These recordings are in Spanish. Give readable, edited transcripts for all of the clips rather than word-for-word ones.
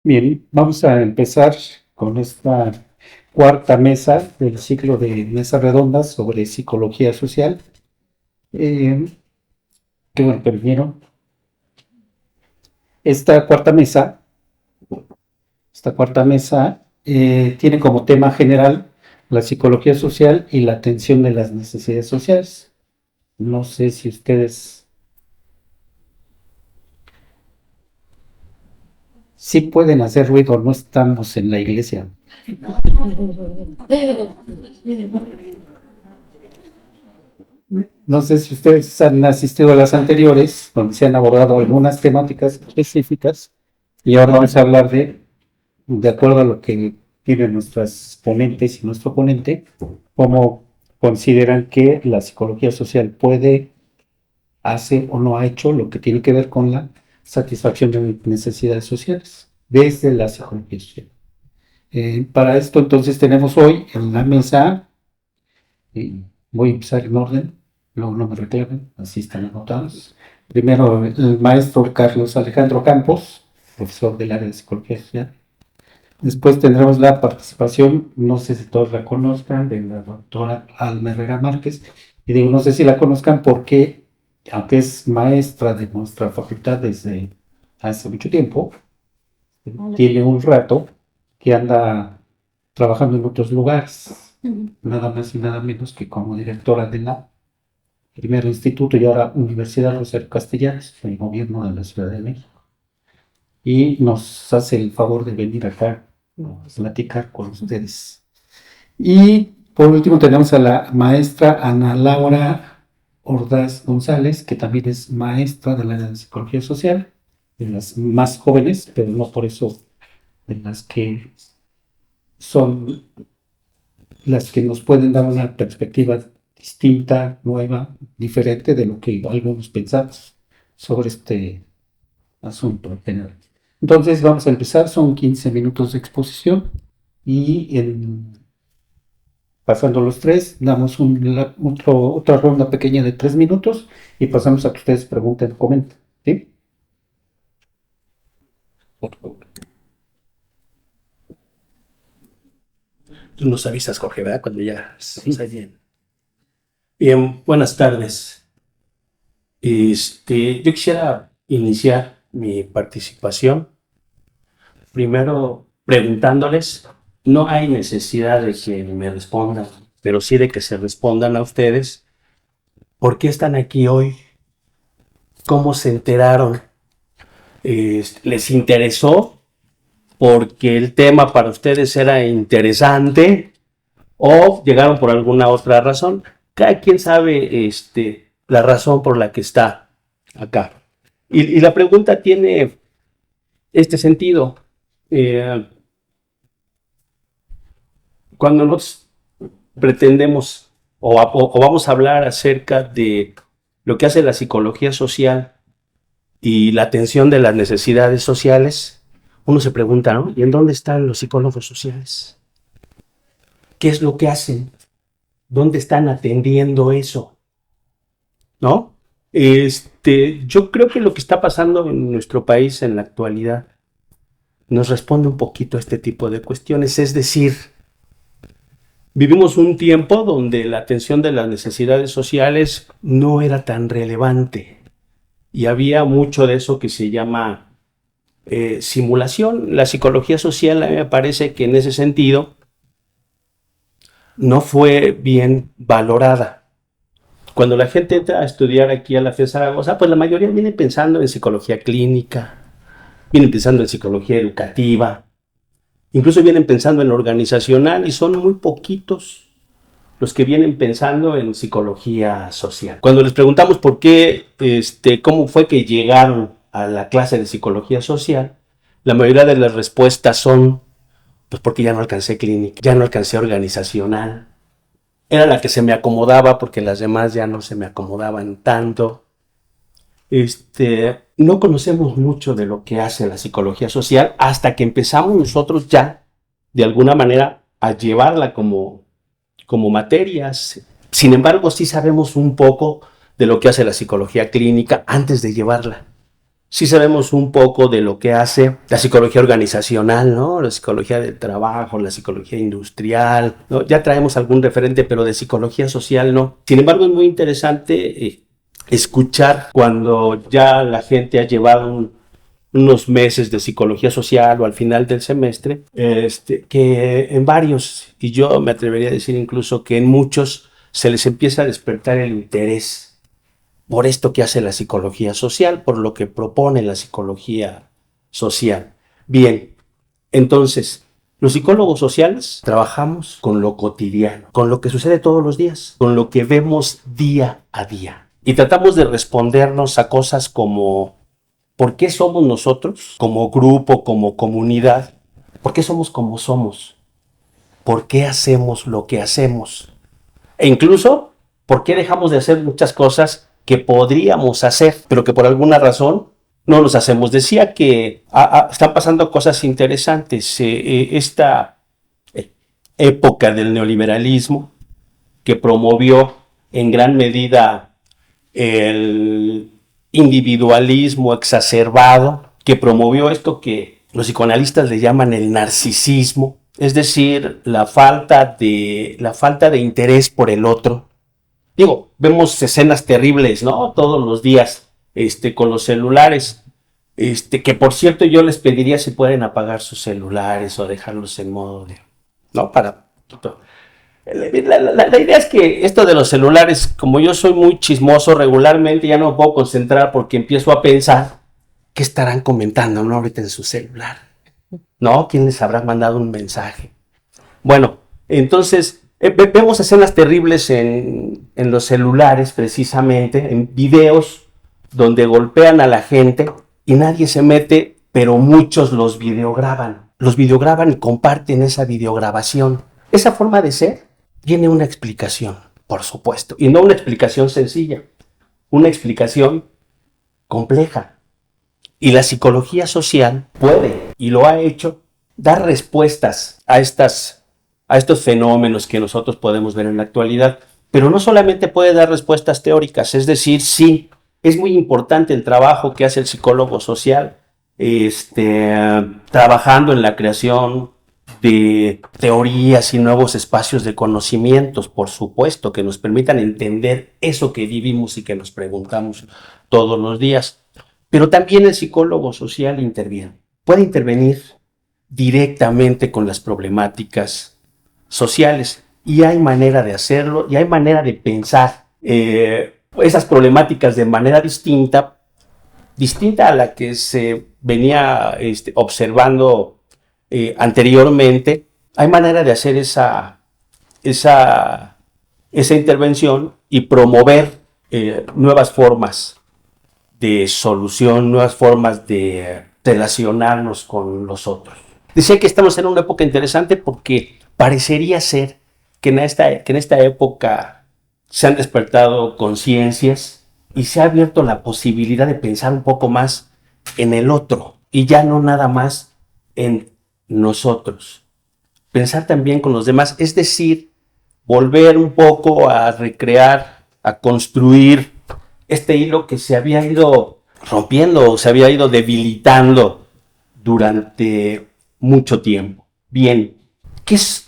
Bien, vamos a empezar con esta cuarta mesa del ciclo de mesas redondas sobre psicología social. Eh, que bueno, que vinieron. Esta cuarta mesa, tiene como tema general la psicología social y la atención de las necesidades sociales. No sé si ustedes sí pueden hacer ruido, no estamos en la iglesia. No sé si ustedes han asistido a las anteriores, donde se han abordado algunas temáticas específicas, y ahora vamos a hablar de acuerdo a lo que tienen nuestras ponentes y nuestro ponente, cómo consideran que la psicología social puede, hace o no ha hecho lo que tiene que ver con la satisfacción de necesidades sociales, desde la psicología social. Para esto entonces tenemos hoy en la mesa, voy a empezar en orden, luego no me reclamen, así están anotados. Primero el maestro Carlos Alejandro Campos, profesor del área de psicología social. Después tendremos la participación, no sé si todos la conozcan, de la doctora Alma Herrera Márquez. Y digo, no sé si la conozcan porque, aunque es maestra de nuestra facultad desde hace mucho tiempo, tiene un rato que anda trabajando en otros lugares, nada más y nada menos que como directora de la primero instituto y ahora Universidad Rosario Castellanos, el gobierno de la Ciudad de México. Y nos hace el favor de venir acá a platicar con ustedes. Y por último tenemos a la maestra Ana Laura Ordaz González, que también es maestra de la psicología social, de las más jóvenes, pero no por eso de las que son las que nos pueden dar una perspectiva distinta, nueva, diferente de lo que algunos pensamos sobre este asunto en general. Entonces vamos a empezar, son 15 minutos de exposición y pasando los tres, damos otra ronda pequeña de 3 minutos y pasamos a que ustedes pregunten o comenten. ¿Sí? Por favor. Tú nos avisas, Jorge, ¿verdad? Cuando ya estamos allí. Bien, buenas tardes. Yo quisiera iniciar mi participación primero preguntándoles, no hay necesidad de que me respondan, pero sí de que se respondan a ustedes, ¿por qué están aquí hoy? ¿Cómo se enteraron? ¿Les interesó porque el tema para ustedes era interesante o llegaron por alguna otra razón? Cada quien sabe la razón por la que está acá. Y la pregunta tiene este sentido. Cuando nos pretendemos o vamos a hablar acerca de lo que hace la psicología social y la atención de las necesidades sociales, uno se pregunta, ¿no? ¿Y en dónde están los psicólogos sociales? ¿Qué es lo que hacen? ¿Dónde están atendiendo eso? ¿No? Yo creo que lo que está pasando en nuestro país en la actualidad nos responde un poquito a este tipo de cuestiones. Es decir, vivimos un tiempo donde la atención de las necesidades sociales no era tan relevante y había mucho de eso que se llama simulación. La psicología social, a mí me parece que en ese sentido no fue bien valorada. Cuando la gente entra a estudiar aquí a la FES Zaragoza, pues la mayoría viene pensando en psicología clínica, vienen pensando en psicología educativa, incluso vienen pensando en organizacional y son muy poquitos los que vienen pensando en psicología social. Cuando les preguntamos por qué, cómo fue que llegaron a la clase de psicología social, la mayoría de las respuestas son, pues porque ya no alcancé clínica, ya no alcancé organizacional, era la que se me acomodaba porque las demás ya no se me acomodaban tanto. No conocemos mucho de lo que hace la psicología social hasta que empezamos nosotros ya, de alguna manera, a llevarla como materias. Sin embargo, sí sabemos un poco de lo que hace la psicología clínica antes de llevarla. sí sabemos un poco de lo que hace la psicología organizacional, ¿no? La psicología del trabajo, la psicología industrial, ¿no? Ya traemos algún referente, pero de psicología social no. Sin embargo, es muy interesante escuchar cuando ya la gente ha llevado unos meses de psicología social o al final del semestre, que en varios, y yo me atrevería a decir incluso que en muchos, se les empieza a despertar el interés por esto que hace la psicología social, por lo que propone la psicología social. Bien, entonces, los psicólogos sociales trabajamos con lo cotidiano, con lo que sucede todos los días, con lo que vemos día a día. Y tratamos de respondernos a cosas como ¿por qué somos nosotros como grupo, como comunidad? ¿Por qué somos como somos? ¿Por qué hacemos lo que hacemos? E incluso, ¿por qué dejamos de hacer muchas cosas que podríamos hacer, pero que por alguna razón no los hacemos? Decía que están pasando cosas interesantes. Esta época del neoliberalismo que promovió en gran medida el individualismo exacerbado, que promovió esto que los psicoanalistas le llaman el narcisismo, es decir, la falta de interés por el otro. Digo, vemos escenas terribles, ¿no? Todos los días, con los celulares, que por cierto yo les pediría si pueden apagar sus celulares o dejarlos en modo de, ¿no? La idea es que esto de los celulares, como yo soy muy chismoso regularmente, ya no me puedo concentrar porque empiezo a pensar qué estarán comentando, ¿no? Ahorita en su celular, ¿no? ¿Quién les habrá mandado un mensaje? Bueno, entonces vemos escenas terribles en los celulares, precisamente, en videos donde golpean a la gente y nadie se mete, pero muchos los videograban. Los videograban y comparten esa videograbación. Esa forma de ser tiene una explicación, por supuesto, y no una explicación sencilla, una explicación compleja. Y la psicología social puede, y lo ha hecho, dar respuestas a estos fenómenos que nosotros podemos ver en la actualidad, pero no solamente puede dar respuestas teóricas, es decir, sí, es muy importante el trabajo que hace el psicólogo social, trabajando en la creación de teorías y nuevos espacios de conocimientos, por supuesto, que nos permitan entender eso que vivimos y que nos preguntamos todos los días. Pero también el psicólogo social interviene. Puede intervenir directamente con las problemáticas sociales y hay manera de hacerlo y hay manera de pensar esas problemáticas de manera distinta a la que se venía observando anteriormente. Hay manera de hacer esa intervención y promover nuevas formas de solución, nuevas formas de relacionarnos con los otros. Decía que estamos en una época interesante porque parecería ser que en esta época se han despertado conciencias y se ha abierto la posibilidad de pensar un poco más en el otro y ya no nada más en nosotros. Pensar también con los demás, es decir, volver un poco a recrear, a construir este hilo que se había ido rompiendo, se había ido debilitando durante mucho tiempo. Bien, ¿qué es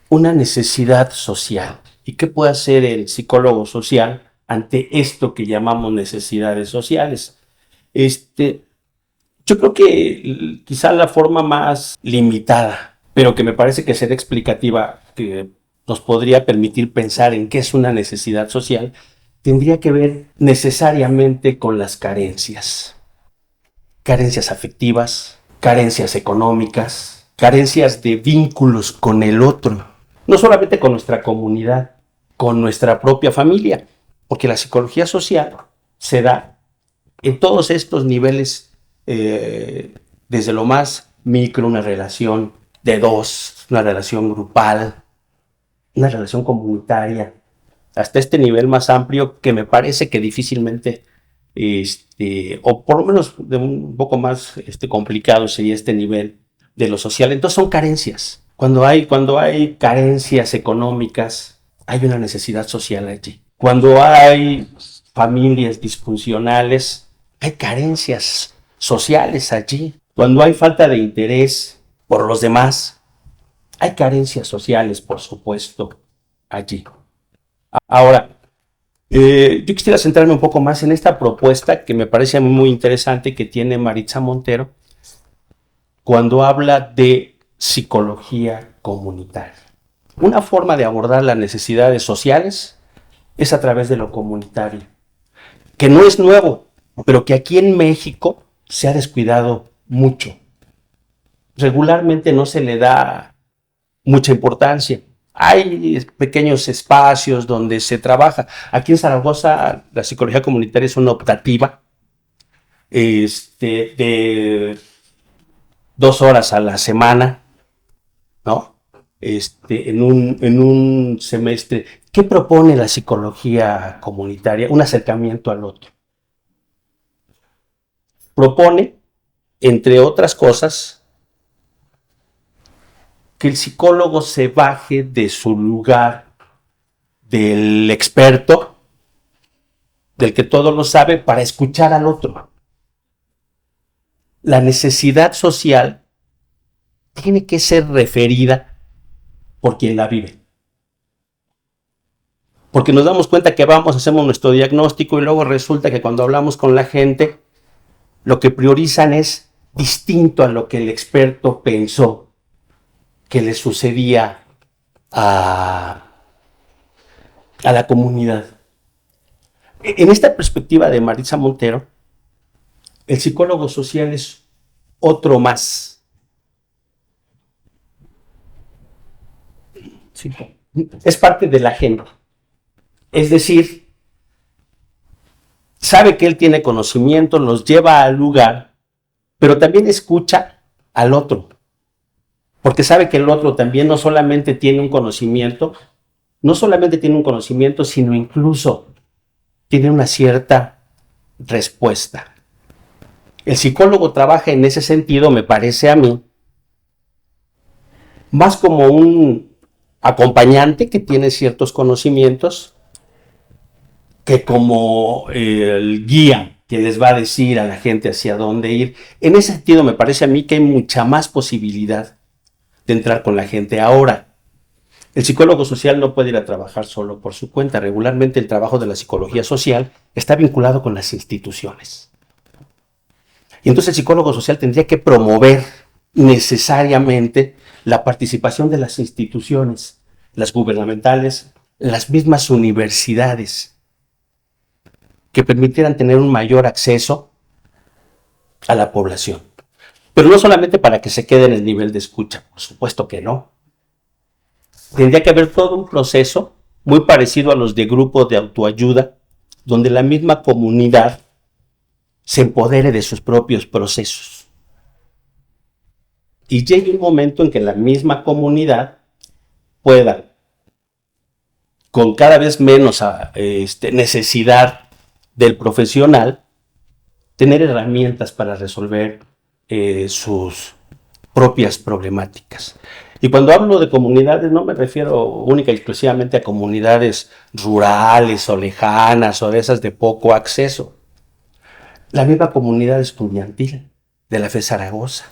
una necesidad social? ¿Y qué puede hacer el psicólogo social ante esto que llamamos necesidades sociales? Yo creo que quizá la forma más limitada, pero que me parece que será explicativa, que nos podría permitir pensar en qué es una necesidad social, tendría que ver necesariamente con las carencias. Carencias afectivas, carencias económicas, carencias de vínculos con el otro. No solamente con nuestra comunidad, con nuestra propia familia, porque la psicología social se da en todos estos niveles, desde lo más micro, una relación de dos, una relación grupal, una relación comunitaria, hasta este nivel más amplio que me parece que difícilmente, o por lo menos de un poco más complicado sería este nivel de lo social. Entonces son carencias. Cuando hay carencias económicas, hay una necesidad social allí. Cuando hay familias disfuncionales, hay carencias sociales allí. Cuando hay falta de interés por los demás, hay carencias sociales, por supuesto, allí. Ahora, yo quisiera centrarme un poco más en esta propuesta que me parece a mí muy interesante que tiene Maritza Montero cuando habla de psicología comunitaria. Una forma de abordar las necesidades sociales es a través de lo comunitario, que no es nuevo, pero que aquí en México se ha descuidado mucho. Regularmente no se le da mucha importancia. Hay pequeños espacios donde se trabaja. Aquí en Zaragoza la psicología comunitaria es una optativa de 2 horas a la semana, ¿no? En un semestre. ¿Qué propone la psicología comunitaria? Un acercamiento al otro. Propone, entre otras cosas, que el psicólogo se baje de su lugar del experto, del que todo lo sabe, para escuchar al otro. La necesidad social tiene que ser referida por quien la vive. Porque nos damos cuenta que hacemos nuestro diagnóstico y luego resulta que cuando hablamos con la gente, lo que priorizan es distinto a lo que el experto pensó que le sucedía a la comunidad. En esta perspectiva de Maritza Montero, el psicólogo social es otro más. Sí. Es parte de la gente. Es decir, sabe que él tiene conocimiento, los lleva al lugar, pero también escucha al otro. Porque sabe que el otro también no solamente tiene un conocimiento, sino incluso tiene una cierta respuesta. El psicólogo trabaja en ese sentido, me parece a mí, más como un acompañante que tiene ciertos conocimientos que como el guía que les va a decir a la gente hacia dónde ir. En ese sentido me parece a mí que hay mucha más posibilidad de entrar con la gente. Ahora, el psicólogo social no puede ir a trabajar solo por su cuenta. Regularmente el trabajo de la psicología social está vinculado con las instituciones. Y entonces el psicólogo social tendría que promover necesariamente la participación de las instituciones, las gubernamentales, las mismas universidades, que permitieran tener un mayor acceso a la población. Pero no solamente para que se quede en el nivel de escucha, por supuesto que no. Tendría que haber todo un proceso muy parecido a los de grupos de autoayuda, donde la misma comunidad se empodere de sus propios procesos. Y llegue un momento en que la misma comunidad pueda, con cada vez menos necesidad del profesional, tener herramientas para resolver sus propias problemáticas. Y cuando hablo de comunidades no me refiero única y exclusivamente a comunidades rurales o lejanas o de esas de poco acceso. La misma comunidad estudiantil de la FES Zaragoza,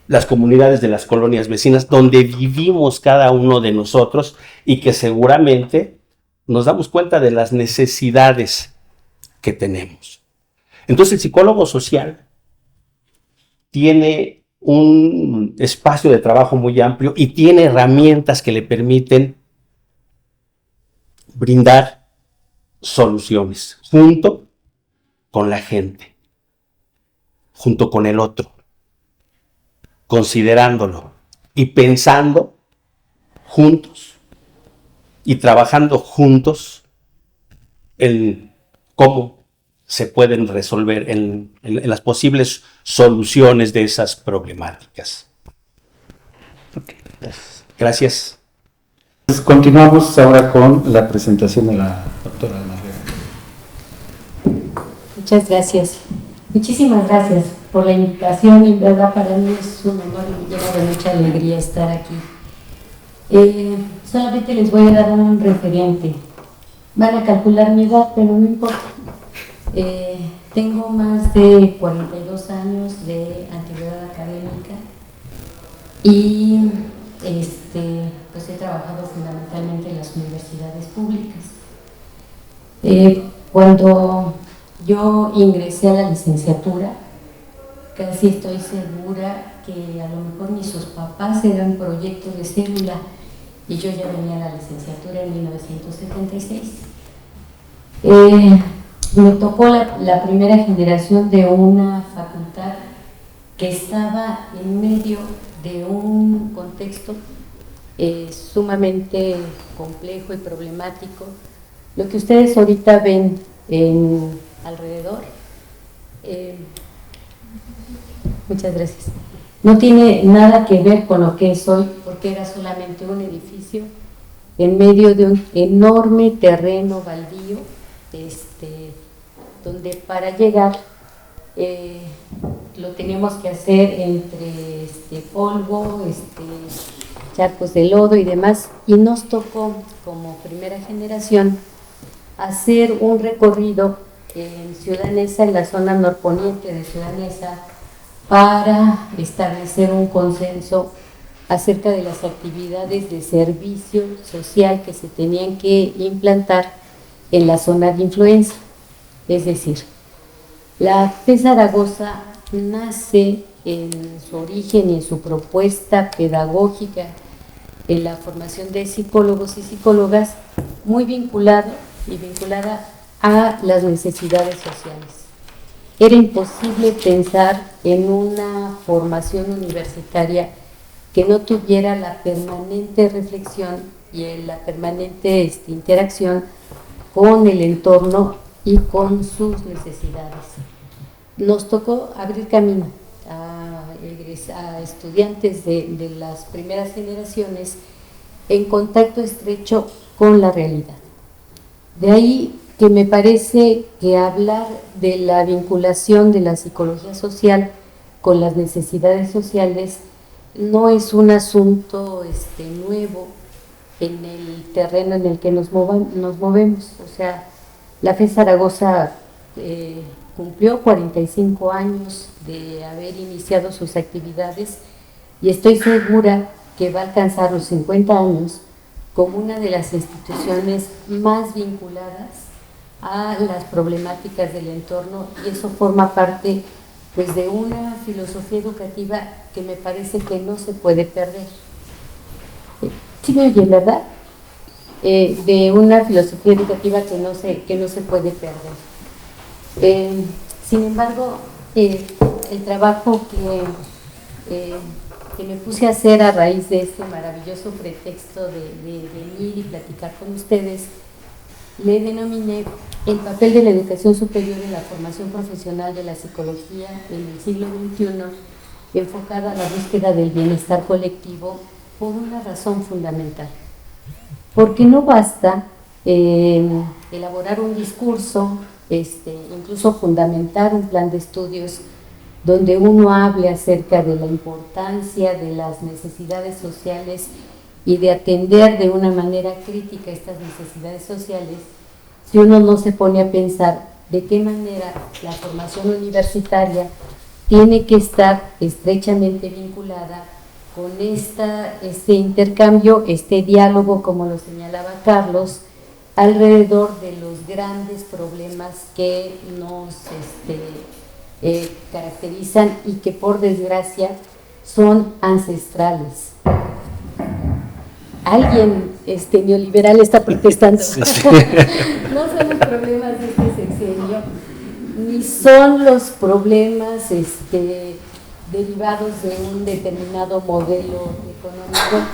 las comunidades de las colonias vecinas donde vivimos cada uno de nosotros y que seguramente nos damos cuenta de las necesidades que tenemos. Entonces el psicólogo social tiene un espacio de trabajo muy amplio y tiene herramientas que le permiten brindar soluciones junto con la gente, junto con el otro, considerándolo y pensando juntos y trabajando juntos en cómo se pueden resolver en las posibles soluciones de esas problemáticas. Okay. Gracias. Pues continuamos ahora con la presentación de la doctora Ana Rivera. Muchas gracias. Muchísimas gracias por la invitación. En verdad para mí es un honor y me llena de mucha alegría estar aquí. Solamente les voy a dar un referente. Van a calcular mi edad, pero no importa. Tengo más de 42 años de antigüedad académica y pues he trabajado fundamentalmente en las universidades públicas. Cuando yo ingresé a la licenciatura, casi estoy segura que a lo mejor ni sus papás eran proyectos de cédula y yo ya venía a la licenciatura en 1976. Me tocó la primera generación de una facultad que estaba en medio de un contexto sumamente complejo y problemático. Lo que ustedes ahorita ven alrededor, muchas gracias, no tiene nada que ver con lo que es hoy, porque era solamente un edificio en medio de un enorme terreno baldío, donde para llegar lo teníamos que hacer entre polvo, charcos de lodo y demás, y nos tocó como primera generación hacer un recorrido en Ciudad Neza, en la zona norponiente de Ciudad Neza, para establecer un consenso acerca de las actividades de servicio social que se tenían que implantar en la zona de influencia. Es decir, la FES Zaragoza nace en su origen y en su propuesta pedagógica en la formación de psicólogos y psicólogas muy vinculada a las necesidades sociales. Era imposible pensar en una formación universitaria que no tuviera la permanente reflexión y la permanente interacción con el entorno y con sus necesidades. Nos tocó abrir camino a estudiantes de las primeras generaciones en contacto estrecho con la realidad. De ahí que me parece que hablar de la vinculación de la psicología social con las necesidades sociales no es un asunto nuevo en el terreno en el que nos movemos. O sea, la FES Zaragoza cumplió 45 años de haber iniciado sus actividades y estoy segura que va a alcanzar los 50 años como una de las instituciones más vinculadas a las problemáticas del entorno, y eso forma parte pues de una filosofía educativa que me parece que no se puede perder. ¿Sí me oyen, verdad? De una filosofía educativa que no se puede perder. Sin embargo, el trabajo que me puse a hacer a raíz de este maravilloso pretexto de venir y platicar con ustedes, le denominé el papel de la educación superior en la formación profesional de la psicología en el siglo XXI, enfocada a la búsqueda del bienestar colectivo, por una razón fundamental. Porque no basta elaborar un discurso, incluso fundamentar un plan de estudios donde uno hable acerca de la importancia de las necesidades sociales y de atender de una manera crítica estas necesidades sociales, si uno no se pone a pensar de qué manera la formación universitaria tiene que estar estrechamente vinculada con este intercambio, este diálogo, como lo señalaba Carlos, alrededor de los grandes problemas que nos caracterizan y que por desgracia son ancestrales. Alguien neoliberal está protestando. No son los problemas de este sexenio, ni son los problemas derivados de un determinado modelo económico,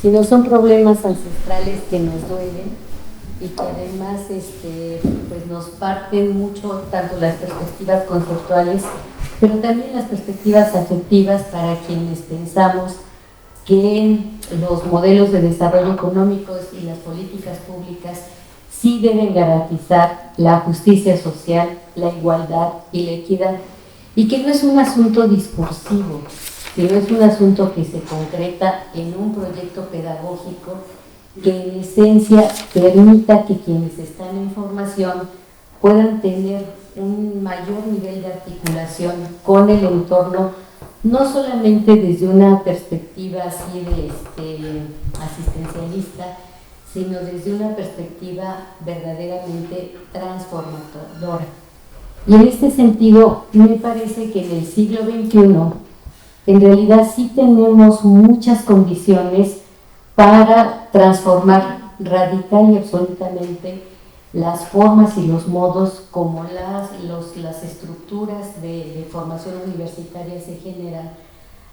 sino son problemas ancestrales que nos duelen y que además pues nos parten mucho tanto las perspectivas conceptuales, pero también las perspectivas afectivas para quienes pensamos que los modelos de desarrollo económicos y las políticas públicas sí deben garantizar la justicia social, la igualdad y la equidad, y que no es un asunto discursivo, sino es un asunto que se concreta en un proyecto pedagógico que en esencia permita que quienes están en formación puedan tener un mayor nivel de articulación con el entorno, no solamente desde una perspectiva así de asistencialista, sino desde una perspectiva verdaderamente transformadora. Y en este sentido, me parece que en el siglo XXI, en realidad sí tenemos muchas condiciones para transformar radical y absolutamente las formas y los modos como las estructuras de formación universitaria se generan,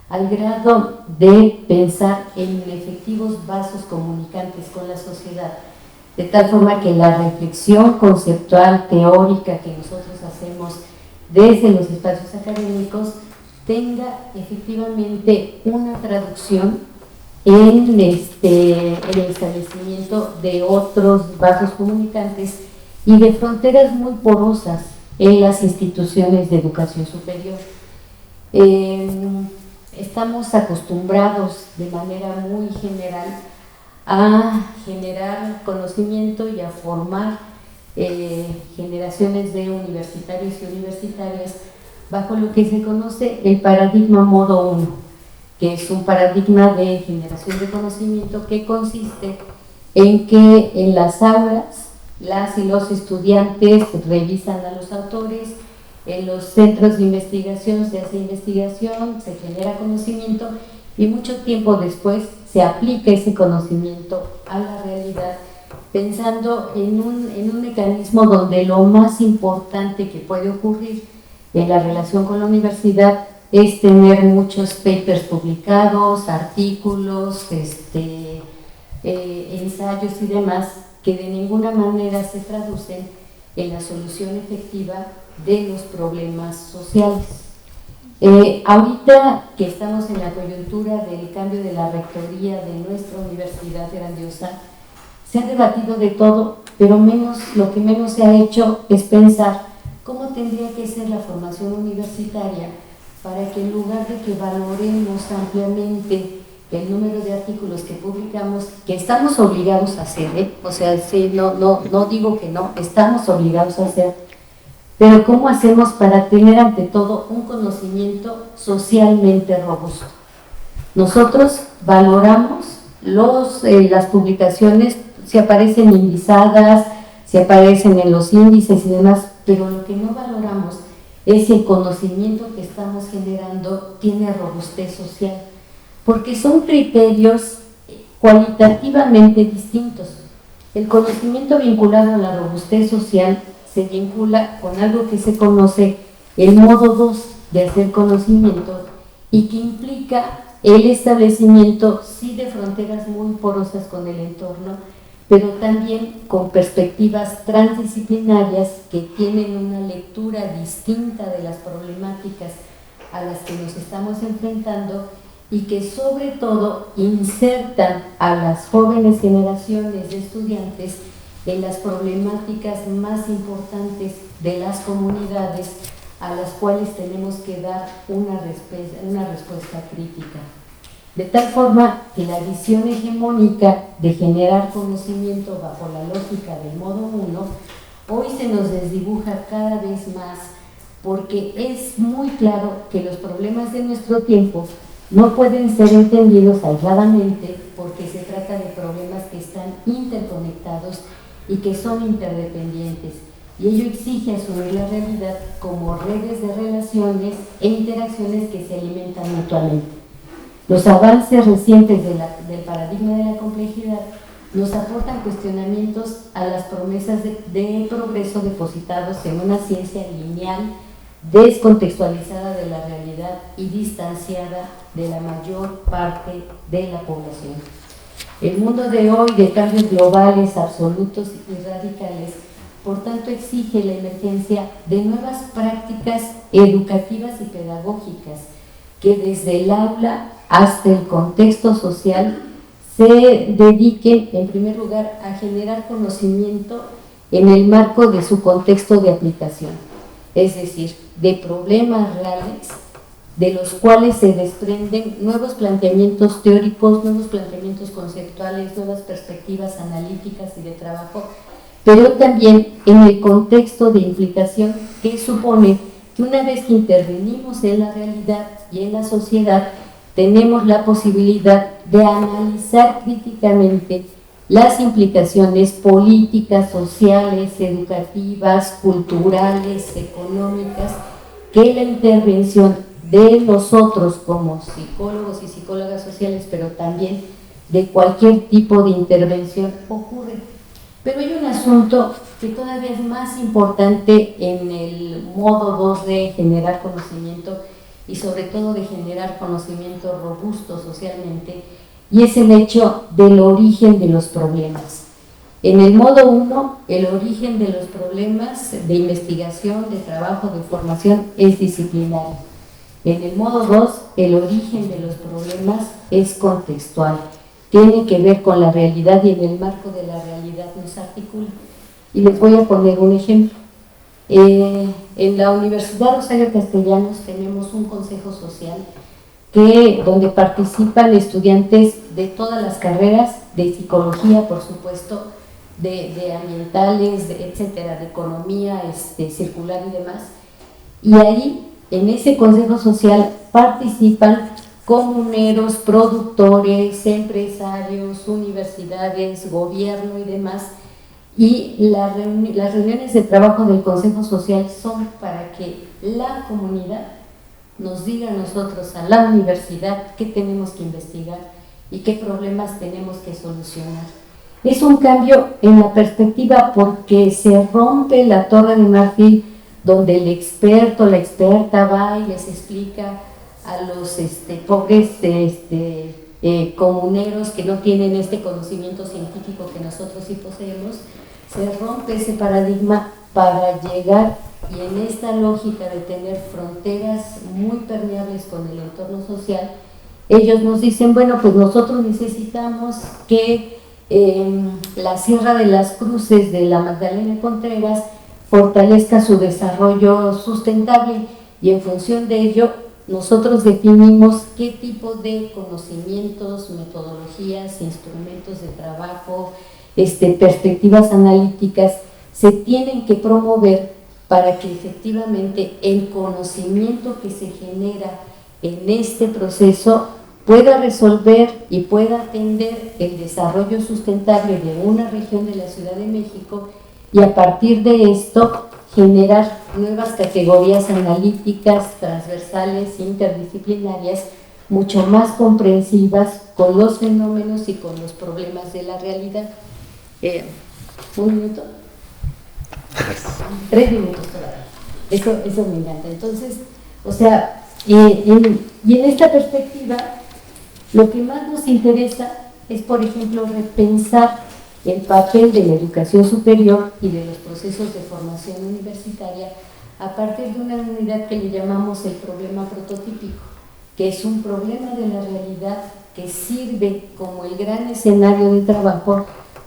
al grado de pensar en efectivos vasos comunicantes con la sociedad, de tal forma que la reflexión conceptual, teórica que nosotros hacemos desde los espacios académicos tenga efectivamente una traducción en el establecimiento de otros vasos comunicantes y de fronteras muy porosas en las instituciones de educación superior. Estamos acostumbrados de manera muy general a generar conocimiento y a formar generaciones de universitarios y universitarias bajo lo que se conoce el paradigma modo 1, que es un paradigma de generación de conocimiento que consiste en que en las aulas las y los estudiantes revisan a los autores, en los centros de investigación se hace investigación, se genera conocimiento y mucho tiempo después se aplica ese conocimiento a la realidad, pensando en un mecanismo donde lo más importante que puede ocurrir en la relación con la universidad es tener muchos papers publicados, artículos, ensayos y demás, que de ninguna manera se traducen en la solución efectiva de los problemas sociales. Ahorita que estamos en la coyuntura del cambio de la rectoría de nuestra universidad grandiosa, se ha debatido de todo, pero lo que menos se ha hecho es pensar cómo tendría que ser la formación universitaria para que en lugar de que valoremos ampliamente el número de artículos que publicamos, que estamos obligados a hacer, o sea, sí, no digo que no, estamos obligados a hacer, pero ¿cómo hacemos para tener ante todo un conocimiento socialmente robusto? Nosotros valoramos las publicaciones, si aparecen indizadas, si aparecen en los índices y demás, pero lo que no valoramos es el conocimiento que estamos generando tiene robustez social, porque son criterios cualitativamente distintos. El conocimiento vinculado a la robustez social se vincula con algo que se conoce el modo 2 de hacer conocimiento y que implica el establecimiento sí de fronteras muy porosas con el entorno, pero también con perspectivas transdisciplinarias que tienen una lectura distinta de las problemáticas a las que nos estamos enfrentando y que sobre todo insertan a las jóvenes generaciones de estudiantes en las problemáticas más importantes de las comunidades a las cuales tenemos que dar una respuesta crítica. De tal forma que la visión hegemónica de generar conocimiento bajo la lógica del modo 1 hoy se nos desdibuja cada vez más, porque es muy claro que los problemas de nuestro tiempo no pueden ser entendidos aisladamente, porque se trata de problemas que están interconectados y que son interdependientes, y ello exige asumir la realidad como redes de relaciones e interacciones que se alimentan mutuamente. Los avances recientes del paradigma de la complejidad nos aportan cuestionamientos a las promesas de progreso depositados en una ciencia lineal, descontextualizada de la realidad y distanciada de la mayor parte de la población. El mundo de hoy, de cambios globales, absolutos y radicales, por tanto exige la emergencia de nuevas prácticas educativas y pedagógicas que desde el aula hasta el contexto social se dediquen en primer lugar a generar conocimiento en el marco de su contexto de aplicación, es decir, de problemas reales de los cuales se desprenden nuevos planteamientos teóricos, nuevos planteamientos conceptuales, nuevas perspectivas analíticas y de trabajo pero también en el contexto de implicación que supone que una vez que intervenimos en la realidad y en la sociedad, tenemos la posibilidad de analizar críticamente las implicaciones políticas, sociales, educativas, culturales, económicas, que la intervención de nosotros como psicólogos y psicólogas sociales, pero también de cualquier tipo de intervención ocurre. Pero hay un asunto que todavía es más importante en el modo 2 de generar conocimiento y sobre todo de generar conocimiento robusto socialmente, y es el hecho del origen de los problemas. En el modo 1, el origen de los problemas de investigación, de trabajo, de formación es disciplinario. En el modo 2, el origen de los problemas es contextual. Tiene que ver con la realidad y en el marco de la realidad nos articula. Y les voy a poner un ejemplo. En la Universidad Rosario Castellanos tenemos un consejo social donde participan estudiantes de todas las carreras, de psicología, por supuesto, de ambientales, etcétera, de economía circular y demás. Y ahí, en ese consejo social, participan comuneros, productores, empresarios, universidades, gobierno y demás. Y las reuniones de trabajo del consejo social son para que la comunidad nos diga a nosotros, a la universidad, qué tenemos que investigar y qué problemas tenemos que solucionar. Es un cambio en la perspectiva porque se rompe la torre de marfil donde el experto, la experta va y les explica a los pobres comuneros que no tienen este conocimiento científico que nosotros sí poseemos. Se rompe ese paradigma para llegar, y en esta lógica de tener fronteras muy permeables con el entorno social, ellos nos dicen, bueno, pues nosotros necesitamos que la Sierra de las Cruces de la Magdalena Contreras fortalezca su desarrollo sustentable, y en función de ello nosotros definimos qué tipo de conocimientos, metodologías, instrumentos de trabajo, perspectivas analíticas se tienen que promover para que efectivamente el conocimiento que se genera en este proceso pueda resolver y pueda atender el desarrollo sustentable de una región de la Ciudad de México, y a partir de esto generar nuevas categorías analíticas, transversales, interdisciplinarias, mucho más comprensivas con los fenómenos y con los problemas de la realidad. ¿Un minuto? 3 minutos todavía. Eso me encanta. Entonces, o sea, y en esta perspectiva, lo que más nos interesa es, por ejemplo, repensar el papel de la educación superior y de los procesos de formación universitaria a partir de una unidad que le llamamos el problema prototípico, que es un problema de la realidad que sirve como el gran escenario de trabajo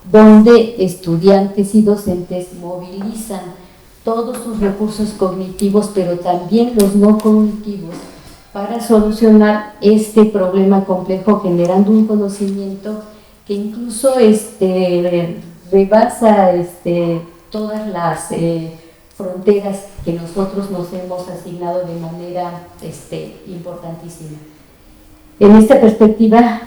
donde estudiantes y docentes movilizan todos sus recursos cognitivos, pero también los no cognitivos, para solucionar este problema complejo, generando un conocimiento que incluso rebasa todas las fronteras que nosotros nos hemos asignado de manera importantísima. En esta perspectiva,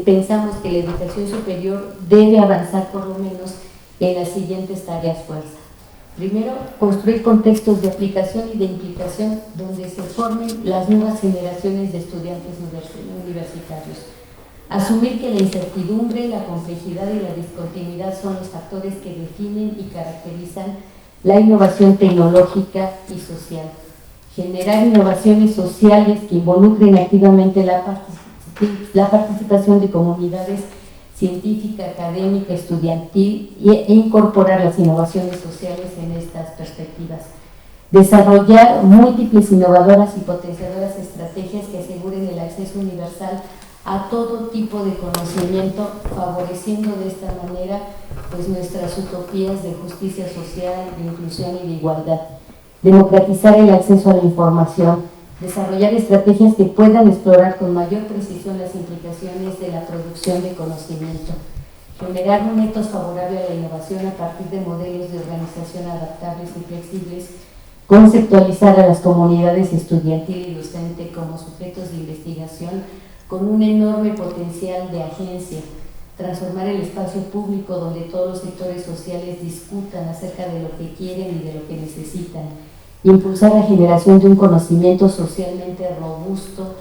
pensamos que la educación superior debe avanzar por lo menos en las siguientes tareas fuerza. Primero, construir contextos de aplicación y de implicación donde se formen las nuevas generaciones de estudiantes universitarios. Asumir que la incertidumbre, la complejidad y la discontinuidad son los factores que definen y caracterizan la innovación tecnológica y social. Generar innovaciones sociales que involucren activamente la participación de comunidades científica, académica, estudiantil e incorporar las innovaciones sociales en estas perspectivas. Desarrollar múltiples innovadoras y potenciadoras estrategias que aseguren el acceso universal a todo tipo de conocimiento, favoreciendo de esta manera pues, nuestras utopías de justicia social, de inclusión y de igualdad. Democratizar el acceso a la información, desarrollar estrategias que puedan explorar con mayor precisión las implicaciones de la producción de conocimiento. generar un ethos favorable a la innovación a partir de modelos de organización adaptables y flexibles, conceptualizar a las comunidades estudiantil y docente como sujetos de investigación con un enorme potencial de agencia, transformar el espacio público donde todos los sectores sociales discutan acerca de lo que quieren y de lo que necesitan, impulsar la generación de un conocimiento socialmente robusto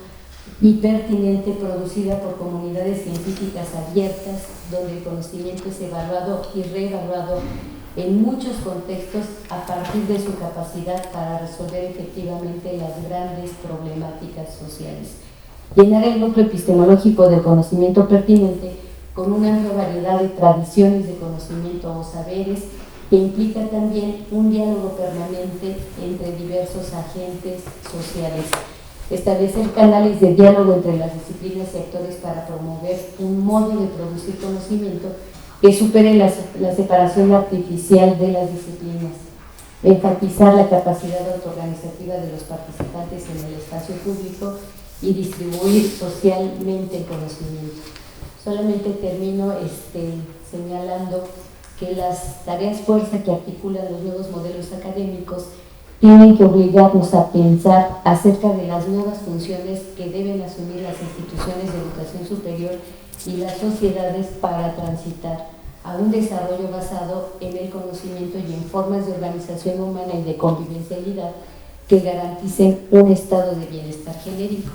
y pertinente producida por comunidades científicas abiertas, donde el conocimiento es evaluado y reevaluado en muchos contextos a partir de su capacidad para resolver efectivamente las grandes problemáticas sociales. Llenar el núcleo epistemológico del conocimiento pertinente con una amplia variedad de tradiciones de conocimiento o saberes que implica también un diálogo permanente entre diversos agentes sociales. Establecer canales de diálogo entre las disciplinas y actores para promover un modo de producir conocimiento que supere la separación artificial de las disciplinas. Enfatizar la capacidad autoorganizativa de los participantes en el espacio público y distribuir socialmente el conocimiento. Solamente termino señalando que las tareas fuerza que articulan los nuevos modelos académicos tienen que obligarnos a pensar acerca de las nuevas funciones que deben asumir las instituciones de educación superior y las sociedades para transitar a un desarrollo basado en el conocimiento y en formas de organización humana y de convivencialidad que garanticen un estado de bienestar genérico.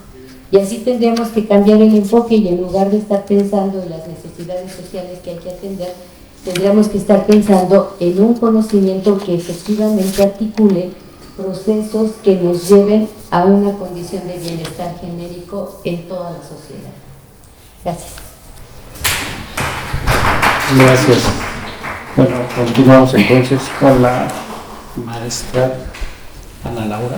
Y así tendríamos que cambiar el enfoque y en lugar de estar pensando en las necesidades sociales que hay que atender, tendríamos que estar pensando en un conocimiento que efectivamente articule procesos que nos lleven a una condición de bienestar genérico en toda la sociedad. Gracias. Gracias. Bueno, continuamos entonces con la maestra Ana Laura.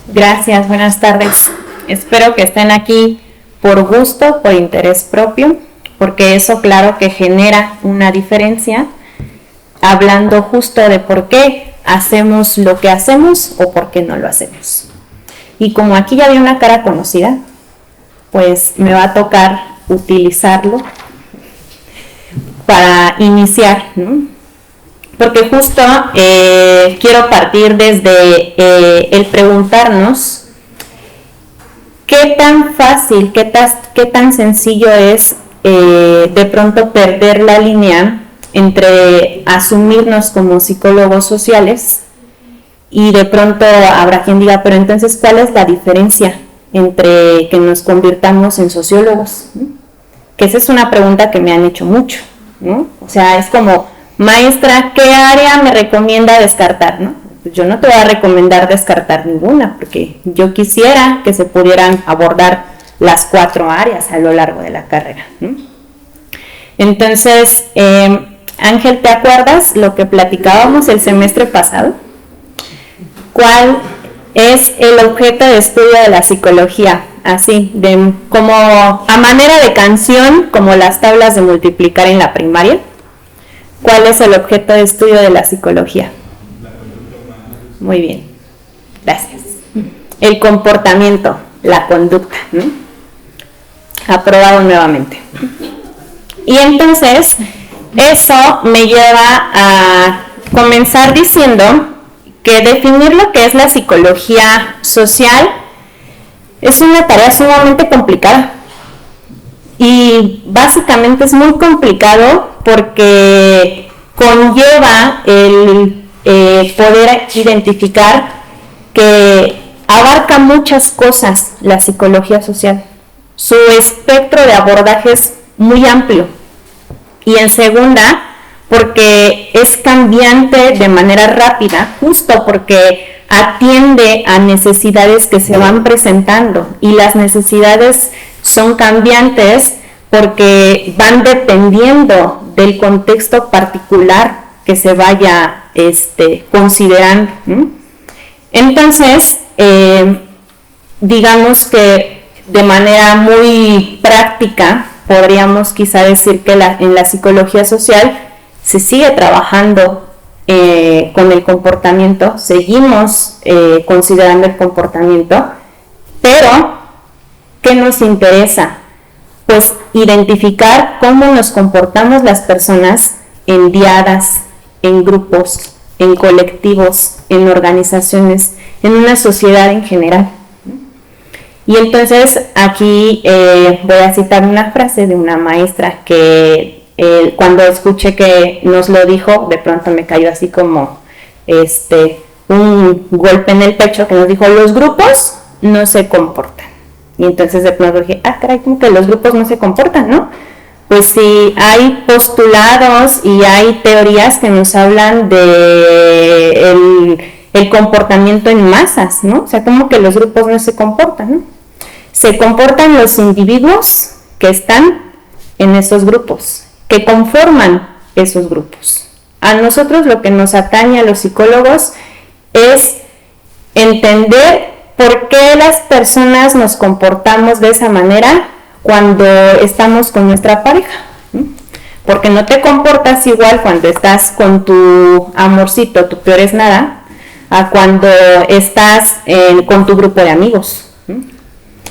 Gracias, buenas tardes. Espero que estén aquí por gusto, por interés propio, porque eso claro que genera una diferencia, hablando justo de por qué hacemos lo que hacemos o por qué no lo hacemos. Y como aquí ya había una cara conocida, pues me va a tocar utilizarlo para iniciar, ¿no? Porque justo quiero partir desde el preguntarnos qué tan fácil, qué tan sencillo es de pronto perder la línea entre asumirnos como psicólogos sociales y de pronto habrá quien diga, pero entonces ¿cuál es la diferencia entre que nos convirtamos en sociólogos? ¿No? Que esa es una pregunta que me han hecho mucho, ¿no? O sea, es como, maestra, ¿qué área me recomienda descartar? ¿No? Pues yo no te voy a recomendar descartar ninguna, porque yo quisiera que se pudieran abordar las 4 áreas a lo largo de la carrera, ¿no? Entonces, Ángel, ¿te acuerdas lo que platicábamos el semestre pasado? ¿Cuál es el objeto de estudio de la psicología? Así, como a manera de canción, como las tablas de multiplicar en la primaria. ¿Cuál es el objeto de estudio de la psicología? Muy bien, gracias. El comportamiento, la conducta, ¿no? Aprobado nuevamente. Y entonces, eso me lleva a comenzar diciendo que definir lo que es la psicología social es una tarea sumamente complicada. Y básicamente es muy complicado porque conlleva el poder identificar que abarca muchas cosas la psicología social. Su espectro de abordaje es muy amplio. Y en segunda, porque es cambiante de manera rápida, justo porque atiende a necesidades que se van presentando y las necesidades son cambiantes porque van dependiendo del contexto particular que se vaya considerando. Entonces, digamos que de manera muy práctica podríamos quizá decir que en la psicología social se sigue trabajando con el comportamiento, seguimos considerando el comportamiento, pero ¿qué nos interesa pues identificar cómo nos comportamos las personas en diadas, en grupos, en colectivos, en organizaciones, en una sociedad en general. Y entonces aquí voy a citar una frase de una maestra que cuando escuché que nos lo dijo, de pronto me cayó así como un golpe en el pecho, que nos dijo: los grupos no se comportan. Y entonces de pronto dije: caray, como que los grupos no se comportan, ¿no? Pues sí, hay postulados y hay teorías que nos hablan de el comportamiento en masas, ¿no? O sea, como que los grupos no se comportan, ¿no? Se comportan los individuos que están en esos grupos, que conforman esos grupos. A nosotros lo que nos atañe a los psicólogos es entender por qué las personas nos comportamos de esa manera cuando estamos con nuestra pareja. Porque no te comportas igual cuando estás con tu amorcito, tu peor es nada, a cuando estás con tu grupo de amigos.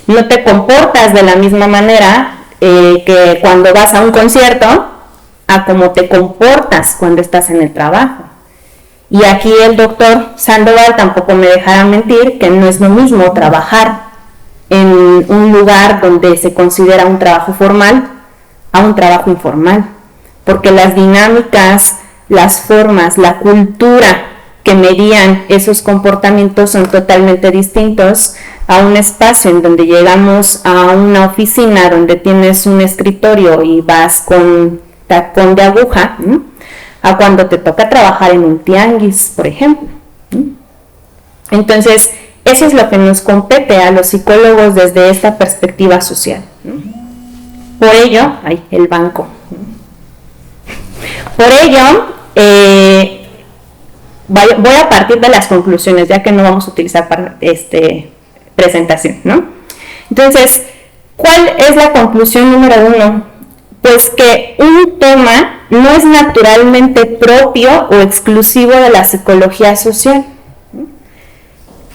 No te comportas de la misma manera que cuando vas a un concierto a como te comportas cuando estás en el trabajo. Y aquí el doctor Sandoval tampoco me dejará mentir que no es lo mismo trabajar en un lugar donde se considera un trabajo formal a un trabajo informal, porque las dinámicas, las formas, la cultura que medían esos comportamientos son totalmente distintos a un espacio en donde llegamos a una oficina donde tienes un escritorio y vas con tacón de aguja, ¿no?, a cuando te toca trabajar en un tianguis, por ejemplo. Entonces, eso es lo que nos compete a los psicólogos desde esta perspectiva social. Por ello, el banco. Por ello, voy a partir de las conclusiones, ya que no vamos a utilizar para presentación, ¿no? Entonces, ¿cuál es la conclusión número 1? Pues que un tema no es naturalmente propio o exclusivo de la psicología social.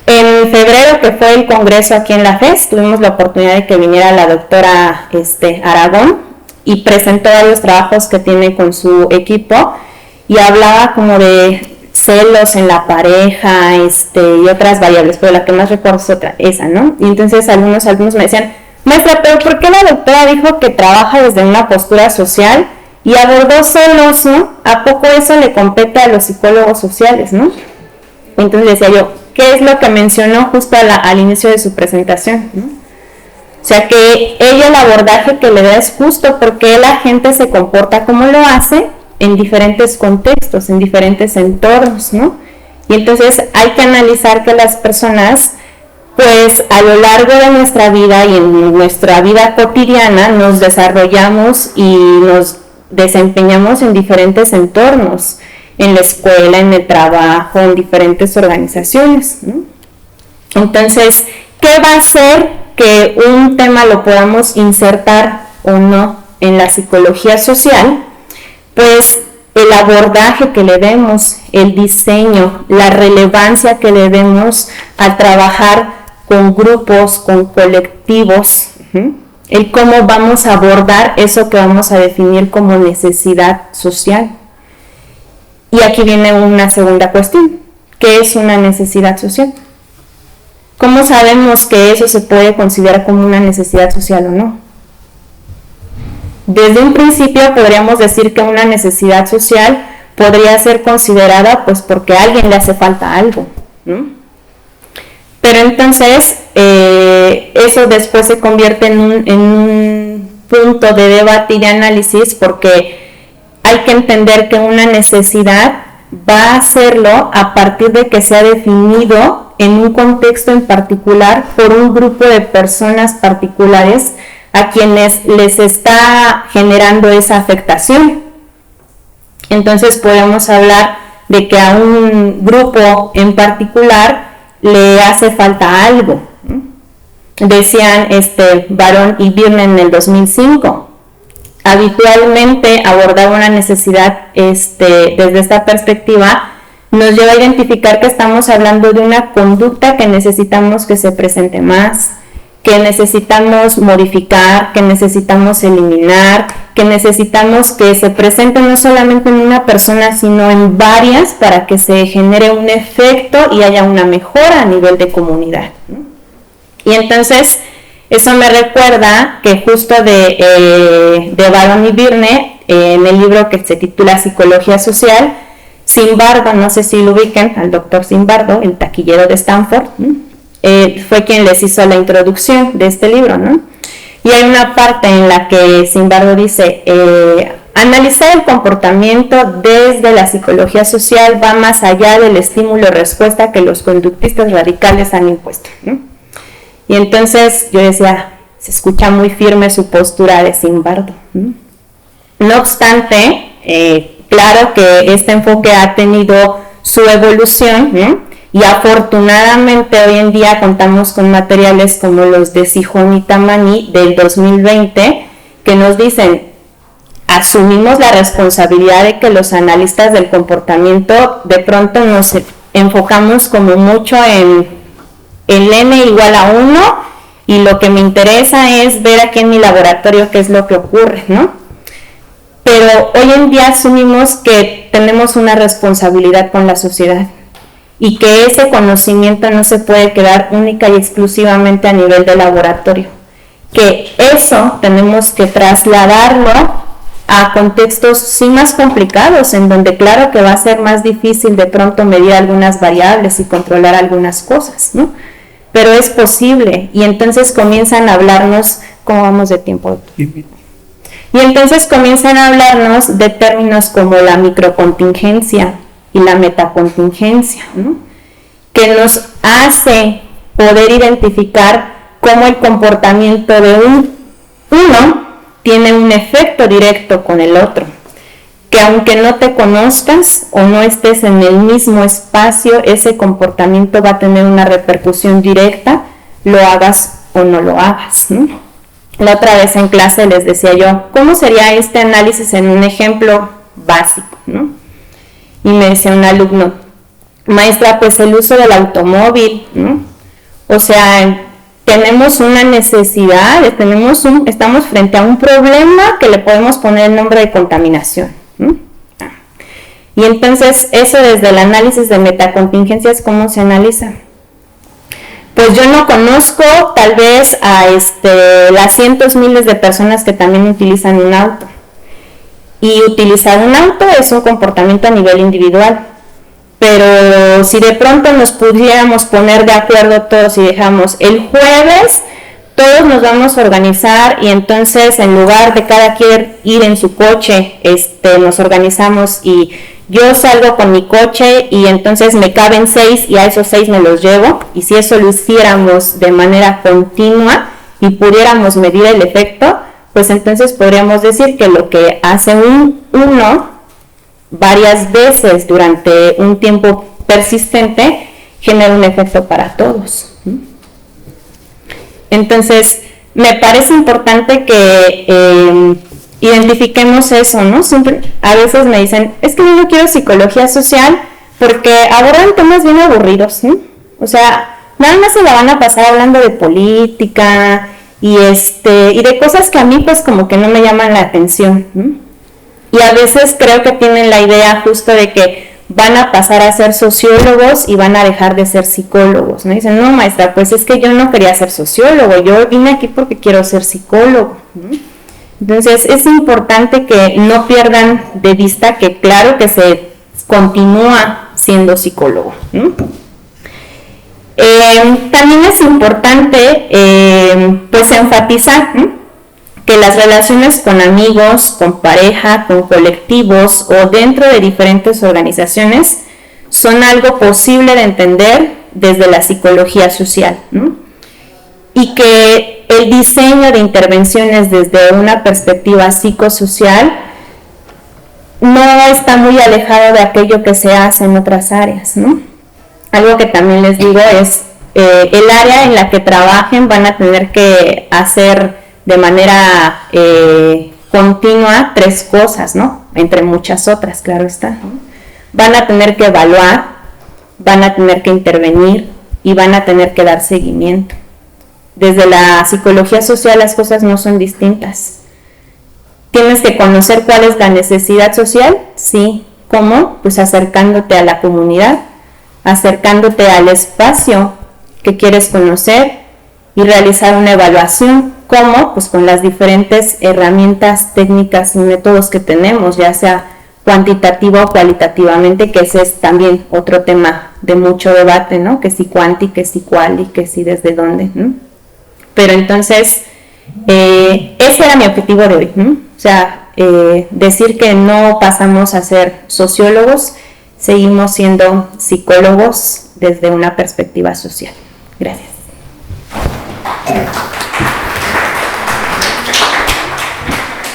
En febrero, que fue el congreso aquí en la FES, tuvimos la oportunidad de que viniera la doctora Aragón y presentó varios trabajos que tiene con su equipo y hablaba como de celos en la pareja y otras variables, pero la que más recuerdo es esa, ¿no? Y entonces algunos alumnos me decían: maestra, pero ¿por qué la doctora dijo que trabaja desde una postura social y abordó celos, ¿no? ¿A poco eso le compete a los psicólogos sociales, no? Entonces decía yo, ¿qué es lo que mencionó justo al inicio de su presentación, ¿no? O sea, que ella, el abordaje que le da es justo porque la gente se comporta como lo hace en diferentes contextos, en diferentes entornos, ¿no? Y entonces hay que analizar que las personas, pues a lo largo de nuestra vida y en nuestra vida cotidiana nos desarrollamos y nos desempeñamos en diferentes entornos, en la escuela, en el trabajo, en diferentes organizaciones, ¿no? Entonces, ¿qué va a hacer que un tema lo podamos insertar o no en la psicología social? Pues el abordaje que le demos, el diseño, la relevancia que le demos al trabajar con grupos, con colectivos, el cómo vamos a abordar eso que vamos a definir como necesidad social. Y aquí viene una segunda cuestión: ¿qué es una necesidad social? ¿Cómo sabemos que eso se puede considerar como una necesidad social o no? Desde un principio podríamos decir que una necesidad social podría ser considerada pues porque a alguien le hace falta algo, ¿no? Pero entonces eso después se convierte en un punto de debate y de análisis, porque hay que entender que una necesidad va a hacerlo a partir de que se ha definido en un contexto en particular por un grupo de personas particulares a quienes les está generando esa afectación. Entonces podemos hablar de que a un grupo en particular le hace falta algo. Decían Barón y Birnen en el 2005. Habitualmente abordar una necesidad desde esta perspectiva nos lleva a identificar que estamos hablando de una conducta que necesitamos que se presente más, que necesitamos modificar, que necesitamos eliminar, que necesitamos que se presente no solamente en una persona, sino en varias para que se genere un efecto y haya una mejora a nivel de comunidad, ¿no? Y entonces, eso me recuerda que justo de Baron y Birne, en el libro que se titula Psicología Social, Zimbardo, no sé si lo ubican, al doctor Zimbardo, el taquillero de Stanford, fue quien les hizo la introducción de este libro, ¿no? Y hay una parte en la que Zimbardo dice, analizar el comportamiento desde la psicología social va más allá del estímulo-respuesta que los conductistas radicales han impuesto, ¿no? Y entonces yo decía, se escucha muy firme su postura de Zimbardo, ¿no? No obstante, claro que este enfoque ha tenido su evolución, ¿no? Y afortunadamente hoy en día contamos con materiales como los de Sijón y Tamani del 2020 que nos dicen, asumimos la responsabilidad de que los analistas del comportamiento de pronto nos enfocamos como mucho en el n igual a 1 y lo que me interesa es ver aquí en mi laboratorio qué es lo que ocurre, ¿no? Pero hoy en día asumimos que tenemos una responsabilidad con la sociedad y que ese conocimiento no se puede quedar única y exclusivamente a nivel de laboratorio, que eso tenemos que trasladarlo a contextos sí más complicados, en donde claro que va a ser más difícil de pronto medir algunas variables y controlar algunas cosas, ¿no? Pero es posible, y entonces comienzan a hablarnos, ¿cómo vamos de tiempo? Y entonces comienzan a hablarnos de términos como la microcontingencia y la metacontingencia, ¿no? Que nos hace poder identificar cómo el comportamiento de uno tiene un efecto directo con el otro, que aunque no te conozcas o no estés en el mismo espacio, ese comportamiento va a tener una repercusión directa, lo hagas o no lo hagas, ¿no? La otra vez en clase les decía yo, ¿cómo sería este análisis en un ejemplo básico, ¿no? Y me decía un alumno, maestra, pues el uso del automóvil, ¿no? O sea, tenemos una necesidad, estamos frente a un problema que le podemos poner el nombre de contaminación, ¿no? Y entonces eso desde el análisis de metacontingencias, ¿cómo se analiza? Pues yo no conozco tal vez a las cientos miles de personas que también utilizan un auto. Y utilizar un auto es un comportamiento a nivel individual. Pero si de pronto nos pudiéramos poner de acuerdo todos y dejamos el jueves, todos nos vamos a organizar y entonces en lugar de cada quien ir en su coche, nos organizamos y yo salgo con mi coche y entonces me caben 6 y a esos 6 me los llevo, y si eso lo hiciéramos de manera continua y pudiéramos medir el efecto, pues entonces podríamos decir que lo que hace uno varias veces durante un tiempo persistente genera un efecto para todos. Entonces, me parece importante que identifiquemos eso, ¿no? Siempre, a veces me dicen, es que yo no quiero psicología social porque abordan temas bien aburridos, ¿no? O sea, nada más se la van a pasar hablando de política y de cosas que a mí pues como que no me llaman la atención, ¿no? Y a veces creo que tienen la idea justo de que van a pasar a ser sociólogos y van a dejar de ser psicólogos, ¿no? Dicen, no maestra, pues es que yo no quería ser sociólogo, yo vine aquí porque quiero ser psicólogo, ¿no? Entonces es importante que no pierdan de vista que claro que se continúa siendo psicólogo, ¿no? También es importante pues enfatizar, ¿no?, que las relaciones con amigos, con pareja, con colectivos o dentro de diferentes organizaciones son algo posible de entender desde la psicología social, ¿no? Y que el diseño de intervenciones desde una perspectiva psicosocial no está muy alejado de aquello que se hace en otras áreas, ¿no? Algo que también les digo es, el área en la que trabajen van a tener que hacer de manera continua 3 cosas, ¿no? Entre muchas otras, claro está, ¿no? Van a tener que evaluar, van a tener que intervenir y van a tener que dar seguimiento. desde la psicología social las cosas no son distintas. Tienes que conocer cuál es la necesidad social, sí. ¿Cómo? Pues acercándote a la comunidad, acercándote al espacio que quieres conocer y realizar una evaluación. ¿Cómo? Pues con las diferentes herramientas, técnicas y métodos que tenemos, ya sea cuantitativa o cualitativamente, que ese es también otro tema de mucho debate, ¿no? Que si cuanti, que si cuali, que si desde dónde, ¿no? Pero entonces, ese era mi objetivo de hoy, ¿no? O sea, decir que no pasamos a ser sociólogos, seguimos siendo psicólogos desde una perspectiva social. Gracias.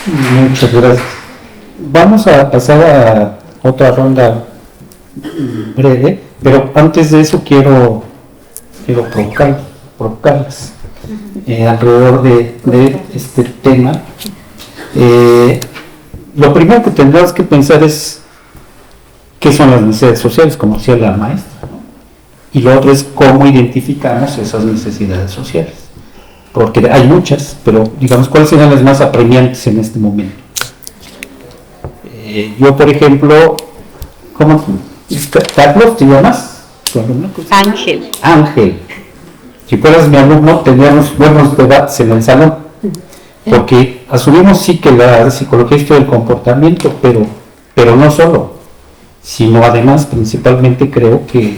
Muchas gracias. Vamos a pasar a otra ronda breve, pero antes de eso quiero provocarlas alrededor de este tema. Lo primero que tendrás que pensar es qué son las necesidades sociales, como decía la maestra, ¿no? Y lo otro es cómo identificamos esas necesidades sociales, porque hay muchas, pero digamos, ¿cuáles serían las más apremiantes en este momento? Yo, por ejemplo, ¿cómo? ¿Carlos te llamas? Ángel. Ángel. Si fueras mi alumno, tendríamos buenos debates en el salón, porque asumimos sí que la psicología estudia el comportamiento, pero no solo, sino además, principalmente creo que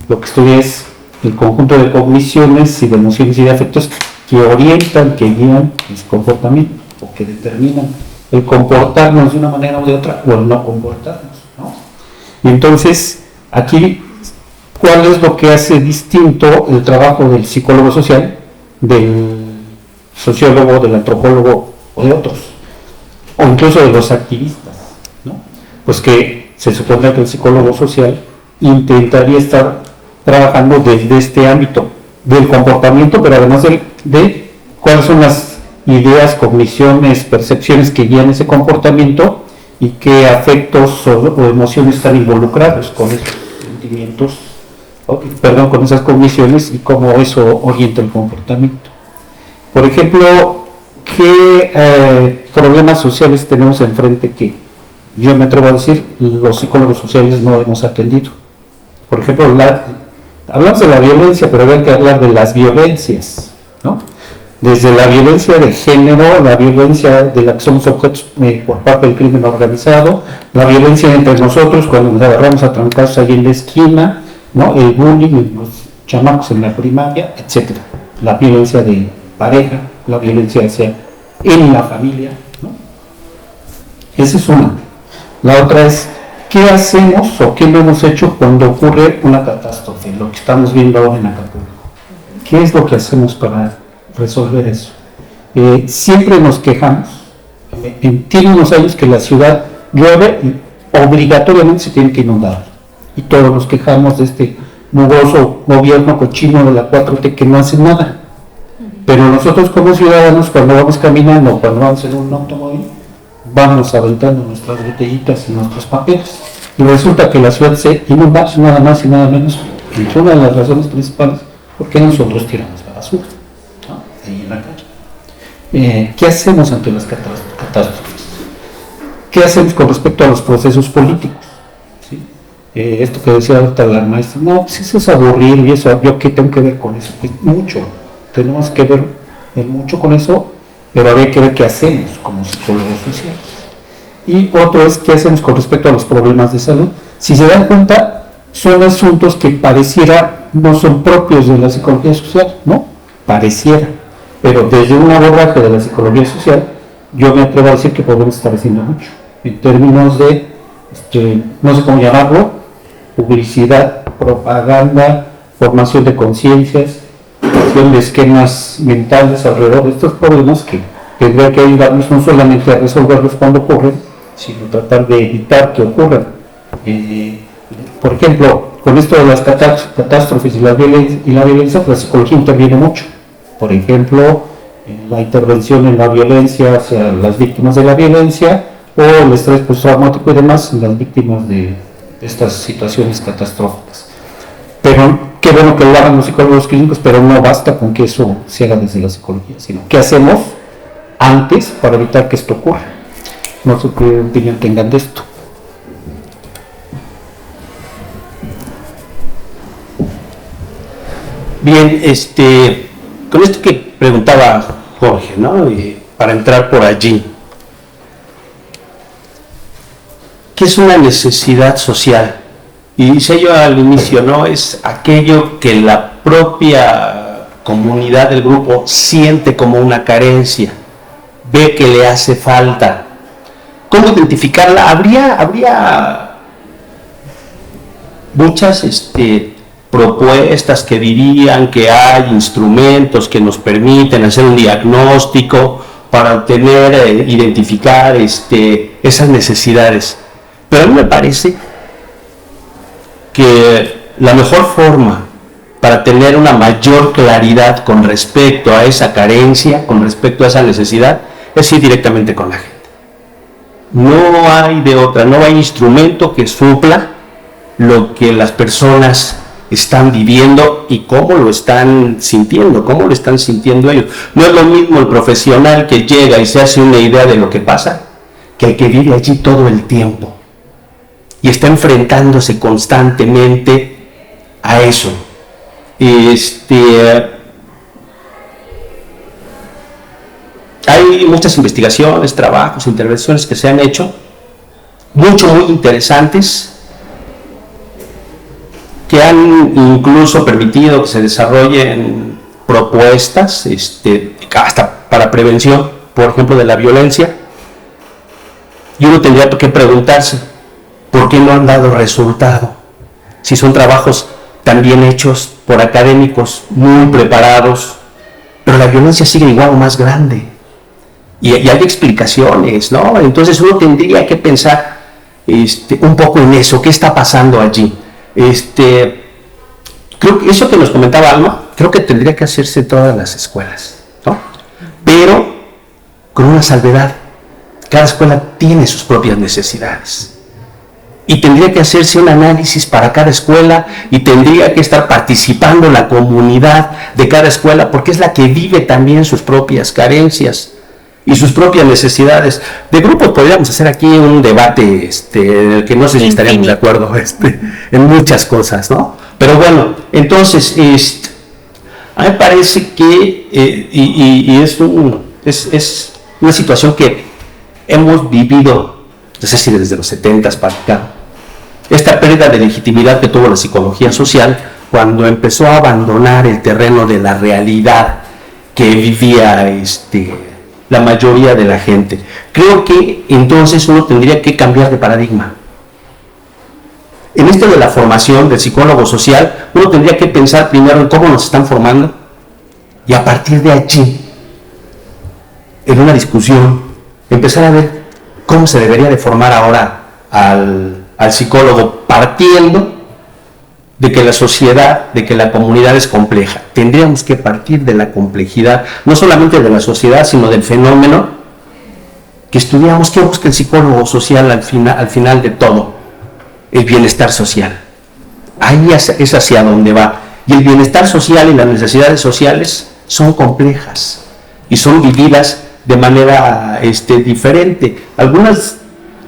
lo que estudia es el conjunto de cogniciones y de emociones y de afectos que orientan, que guían el comportamiento, o que determinan el comportarnos de una manera o de otra, o el no comportarnos, ¿no? Y entonces, aquí, ¿cuál es lo que hace distinto el trabajo del psicólogo social del sociólogo, del antropólogo o de otros, o incluso de los activistas, ¿no? Pues que se supone que el psicólogo social intentaría estar trabajando desde este ámbito del comportamiento, pero además de cuáles son las ideas, cogniciones, percepciones que guían ese comportamiento y qué afectos o emociones están involucrados con esos sentimientos, con esas cogniciones y cómo eso orienta el comportamiento. Por ejemplo, ¿qué problemas sociales tenemos enfrente que yo me atrevo a decir los psicólogos sociales no hemos atendido? Por ejemplo, hablamos de la violencia, pero habría que hablar de las violencias, ¿no? Desde la violencia de género, la violencia de la que somos objetos por parte del crimen organizado, la violencia entre nosotros cuando nos agarramos a trancazos ahí en la esquina, ¿no? El bullying, los chamacos en la primaria, etcétera. La violencia de pareja, la violencia en la familia, ¿no? Esa es una. La otra es, ¿qué hacemos o qué no hemos hecho cuando ocurre una catástrofe? Lo que estamos viendo ahora en Acapulco. ¿Qué es lo que hacemos para resolver eso? Siempre nos quejamos. Tiene unos años que la ciudad llueve y obligatoriamente se tiene que inundar. Y todos nos quejamos de este mugroso gobierno cochino de la 4T que no hace nada. Pero nosotros como ciudadanos, cuando vamos caminando, cuando vamos en un automóvil, vamos aventando nuestras botellitas y nuestros papeles. Y resulta que la ciudad se inunda nada más y nada menos, que una de las razones principales porque nosotros tiramos la basura, ¿no? Ahí en la calle. ¿Qué hacemos ante las catástrofes? ¿Qué hacemos con respecto a los procesos políticos? ¿Sí? Esto que decía ahorita la maestra, no, pues eso es aburrir y eso, ¿yo qué tengo que ver con eso? Pues mucho, tenemos que ver mucho con eso, pero habría que ver qué hacemos como psicólogos sociales. Y otro es qué hacemos con respecto a los problemas de salud. Si se dan cuenta, son asuntos que pareciera no son propios de la psicología social, ¿no? Pareciera, pero desde un abordaje de la psicología social, yo me atrevo a decir que podemos estar haciendo mucho, en términos de, no sé cómo llamarlo, publicidad, propaganda, formación de conciencias, de esquemas mentales alrededor de estos problemas que tendría que ayudarnos no solamente a resolverlos cuando ocurren, sino tratar de evitar que ocurran. Por ejemplo, con esto de las catástrofes y la violencia, la psicología interviene mucho. Por ejemplo, la intervención en la violencia hacia las víctimas de la violencia o el estrés postraumático y demás en las víctimas de estas situaciones catastróficas. Pero qué bueno que lo hagan los psicólogos clínicos, pero no basta con que eso se haga desde la psicología, sino qué hacemos antes para evitar que esto ocurra. No sé qué opinión tengan de esto. Bien, con esto que preguntaba Jorge, ¿no? Para entrar por allí, ¿qué es una necesidad social? Y decía yo al inicio, ¿no? Es aquello que la propia comunidad del grupo siente como una carencia, ve que le hace falta. ¿Cómo identificarla? Habría muchas propuestas que dirían que hay instrumentos que nos permiten hacer un diagnóstico para obtener, identificar esas necesidades. Pero a mí me parece que la mejor forma para tener una mayor claridad con respecto a esa carencia, con respecto a esa necesidad, es ir directamente con la gente. No hay de otra, no hay instrumento que supla lo que las personas están viviendo y cómo lo están sintiendo ellos. No es lo mismo el profesional que llega y se hace una idea de lo que pasa, que el que vive allí todo el tiempo y está enfrentándose constantemente a eso. Hay muchas investigaciones, trabajos, intervenciones que se han hecho, muy interesantes, que han incluso permitido que se desarrollen propuestas hasta para prevención, por ejemplo, de la violencia. Y uno tendría que preguntarse, ¿por qué no han dado resultado? Si son trabajos también hechos por académicos muy preparados, pero la violencia sigue igual o más grande. Y hay explicaciones, ¿no? Entonces uno tendría que pensar un poco en eso, ¿qué está pasando allí? Creo que eso que nos comentaba Alma, creo que tendría que hacerse en todas las escuelas, ¿no? Pero con una salvedad, cada escuela tiene sus propias necesidades. Y tendría que hacerse un análisis para cada escuela y tendría que estar participando la comunidad de cada escuela, porque es la que vive también sus propias carencias y sus propias necesidades. De grupos podríamos hacer aquí un debate en el que no sé si estaríamos de acuerdo en muchas cosas, ¿no? Pero bueno, entonces a mí me parece que es una situación que hemos vivido, no sé si desde los 70s para acá, esta pérdida de legitimidad que tuvo la psicología social cuando empezó a abandonar el terreno de la realidad que vivía la mayoría de la gente. Creo que entonces uno tendría que cambiar de paradigma. En esto de la formación del psicólogo social, uno tendría que pensar primero en cómo nos están formando y a partir de allí, en una discusión, empezar a ver cómo se debería de formar ahora al psicólogo, partiendo de que la sociedad, de que la comunidad es compleja. Tendríamos que partir de la complejidad, no solamente de la sociedad, sino del fenómeno que estudiamos. ¿Qué busca el psicólogo social al final de todo? El bienestar social. Ahí es hacia donde va. Y el bienestar social y las necesidades sociales son complejas y son vividas de manera diferente. Algunos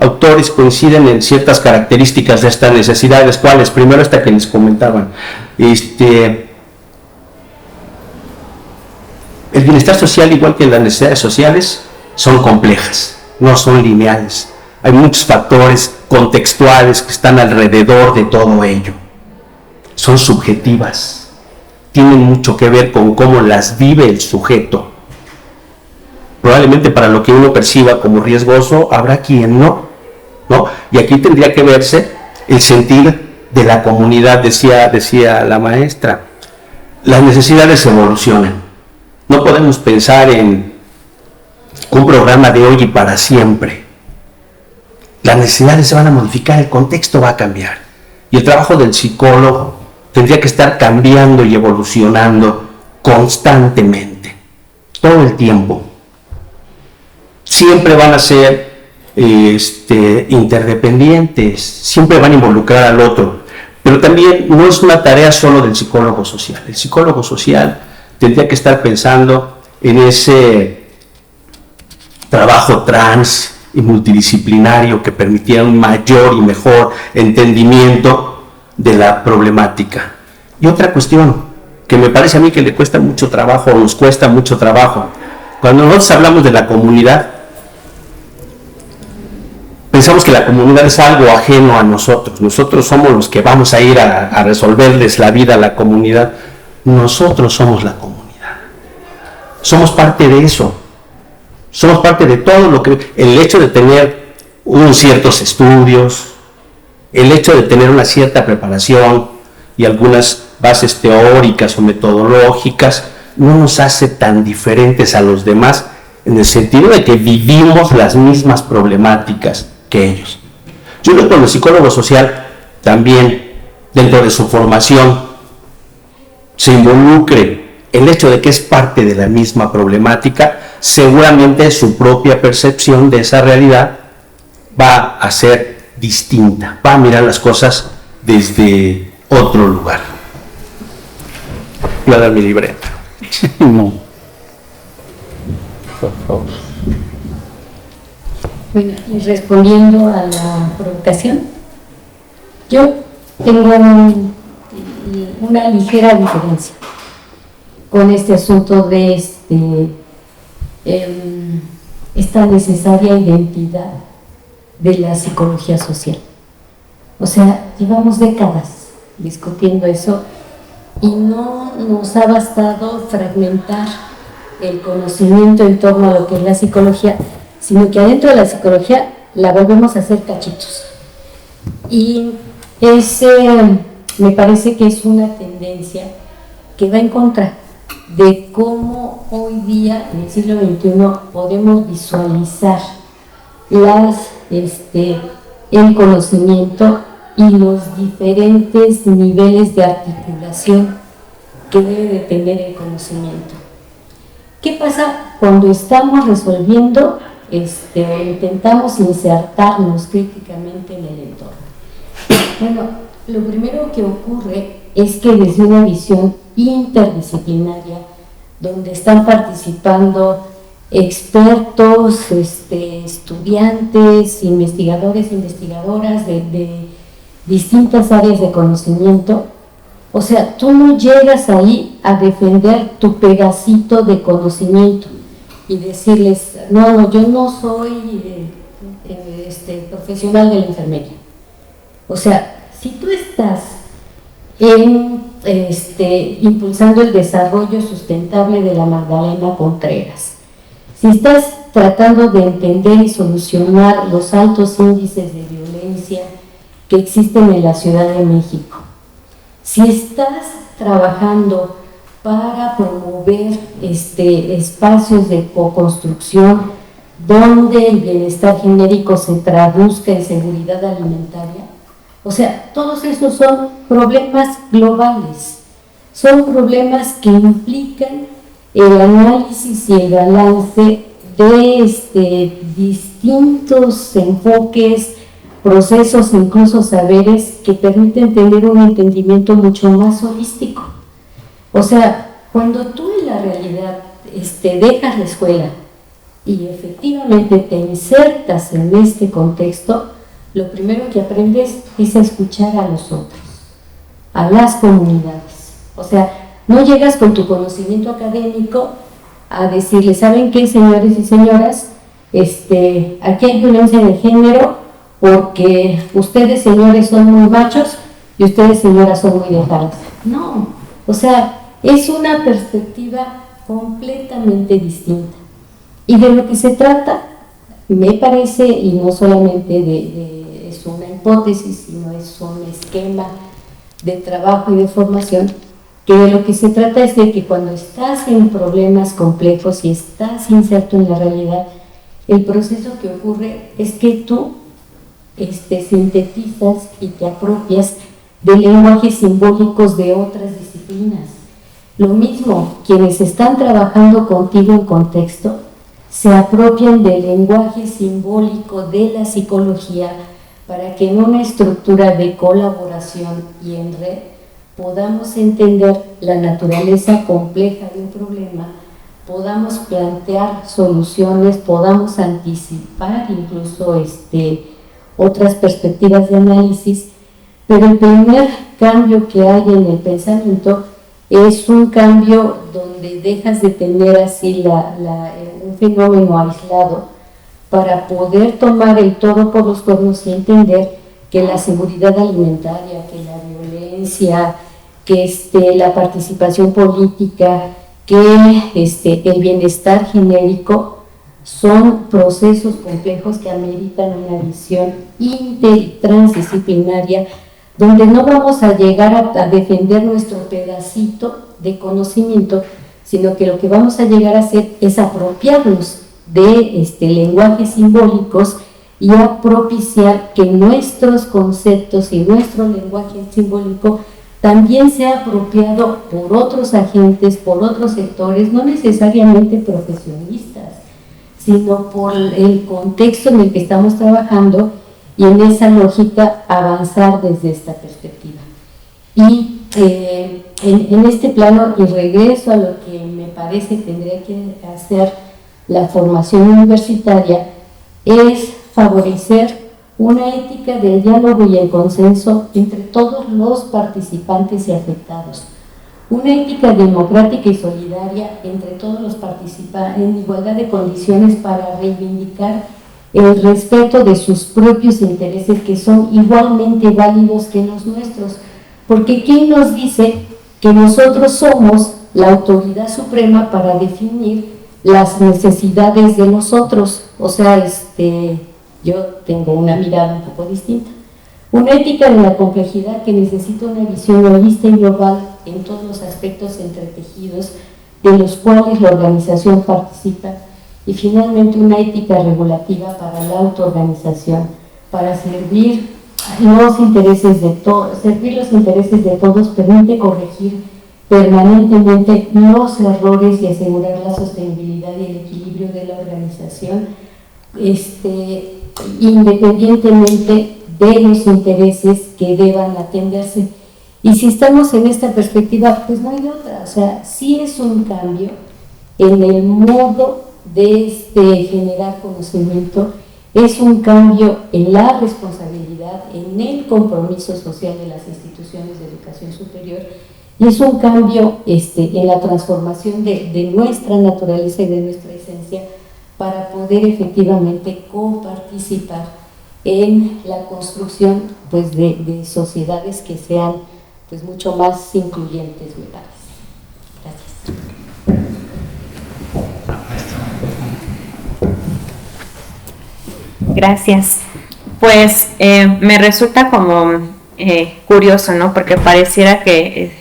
autores coinciden en ciertas características de estas necesidades. ¿Cuáles? Primero esta que les comentaban. El bienestar social, igual que las necesidades sociales, son complejas, no son lineales. Hay muchos factores contextuales que están alrededor de todo ello. Son subjetivas, tienen mucho que ver con cómo las vive el sujeto. Probablemente para lo que uno perciba como riesgoso, habrá quien no. Y aquí tendría que verse el sentir de la comunidad, decía la maestra. Las necesidades evolucionan. No podemos pensar en un programa de hoy y para siempre. Las necesidades se van a modificar, el contexto va a cambiar. Y el trabajo del psicólogo tendría que estar cambiando y evolucionando constantemente, todo el tiempo. Siempre van a ser interdependientes, siempre van a involucrar al otro, Pero también no es una tarea solo del psicólogo social. El psicólogo social tendría que estar pensando en ese trabajo trans y multidisciplinario que permitiera un mayor y mejor entendimiento de la problemática. Y otra cuestión que me parece a mí que le cuesta mucho trabajo, o nos cuesta mucho trabajo, cuando nosotros hablamos de la comunidad, pensamos que la comunidad es algo ajeno a nosotros. Nosotros somos los que vamos a ir a resolverles la vida a la comunidad. Nosotros somos la comunidad. Somos parte de eso. Somos parte de todo lo que... El hecho de tener unos ciertos estudios, el hecho de tener una cierta preparación y algunas bases teóricas o metodológicas no nos hace tan diferentes a los demás en el sentido de que vivimos las mismas problemáticas que ellos. Yo creo que el psicólogo social también, dentro de su formación, se involucre el hecho de que es parte de la misma problemática, seguramente su propia percepción de esa realidad va a ser distinta, va a mirar las cosas desde otro lugar. Voy a dar mi libreta. No. Por favor. Bueno, y respondiendo a la provocación, yo tengo una ligera diferencia con este asunto de esta necesaria identidad de la psicología social. O sea, llevamos décadas discutiendo eso y no nos ha bastado fragmentar el conocimiento en torno a lo que es la psicología, sino que adentro de la psicología la volvemos a hacer cachitos. Y me parece que es una tendencia que va en contra de cómo hoy día, en el siglo XXI, podemos visualizar el conocimiento y los diferentes niveles de articulación que debe de tener el conocimiento. ¿Qué pasa cuando estamos resolviendo, intentamos insertarnos críticamente en el entorno? Bueno, lo primero que ocurre es que desde una visión interdisciplinaria, donde están participando expertos, estudiantes, investigadores, investigadoras de distintas áreas de conocimiento, o sea, tú no llegas ahí a defender tu pedacito de conocimiento y decirles, no, yo no soy profesional de la enfermería. O sea, si tú estás impulsando el desarrollo sustentable de la Magdalena Contreras, si estás tratando de entender y solucionar los altos índices de violencia que existen en la Ciudad de México, si estás trabajando para promover espacios de co-construcción donde el bienestar genérico se traduzca en seguridad alimentaria, o sea, todos esos son problemas globales, son problemas que implican el análisis y el balance de distintos enfoques, procesos, incluso saberes que permiten tener un entendimiento mucho más holístico. O sea, cuando tú en la realidad dejas la escuela y efectivamente te insertas en este contexto, lo primero que aprendes es a escuchar a los otros, a las comunidades. O sea, no llegas con tu conocimiento académico a decirles, ¿saben qué, señores y señoras? Aquí hay violencia de género porque ustedes, señores, son muy machos y ustedes, señoras, son muy dejadas. No, o sea, es una perspectiva completamente distinta. Y de lo que se trata, me parece, y no solamente es una hipótesis, sino es un esquema de trabajo y de formación, que de lo que se trata es de que cuando estás en problemas complejos y estás inserto en la realidad, el proceso que ocurre es que tú sintetizas y te apropias de lenguajes simbólicos de otras disciplinas. Lo mismo, quienes están trabajando contigo en contexto se apropian del lenguaje simbólico de la psicología para que en una estructura de colaboración y en red podamos entender la naturaleza compleja de un problema, podamos plantear soluciones, podamos anticipar incluso otras perspectivas de análisis. Pero el primer cambio que hay en el pensamiento es un cambio donde dejas de tener así un fenómeno aislado para poder tomar el toro por los cuernos y entender que la seguridad alimentaria, que la violencia, que la participación política, que el bienestar genérico son procesos complejos que ameritan una visión transdisciplinaria, donde no vamos a llegar a defender nuestro pedacito de conocimiento, sino que lo que vamos a llegar a hacer es apropiarnos de lenguajes simbólicos y a propiciar que nuestros conceptos y nuestro lenguaje simbólico también sea apropiado por otros agentes, por otros sectores, no necesariamente profesionistas, sino por el contexto en el que estamos trabajando, y en esa lógica avanzar desde esta perspectiva. Y en este plano, y regreso a lo que me parece tendría que hacer la formación universitaria, es favorecer una ética del diálogo y el consenso entre todos los participantes y afectados, una ética democrática y solidaria entre todos los participantes en igualdad de condiciones para reivindicar el respeto de sus propios intereses, que son igualmente válidos que los nuestros, porque ¿quién nos dice que nosotros somos la autoridad suprema para definir las necesidades de nosotros? O sea, yo tengo una mirada un poco distinta. Una ética de la complejidad que necesita una visión holista y global en todos los aspectos entretejidos de los cuales la organización participa, y finalmente una ética regulativa para la autoorganización, para servir los intereses de todos, permite corregir permanentemente los errores y asegurar la sostenibilidad y el equilibrio de la organización, independientemente de los intereses que deban atenderse. Y si estamos en esta perspectiva, pues no hay otra, o sea, sí es un cambio en el modo de generar conocimiento, es un cambio en la responsabilidad, en el compromiso social de las instituciones de educación superior, y es un cambio en la transformación de nuestra naturaleza y de nuestra esencia para poder efectivamente coparticipar en la construcción pues, de sociedades que sean pues, mucho más incluyentes, me parece. Gracias. Gracias. Pues me resulta como curioso, ¿no? Porque pareciera que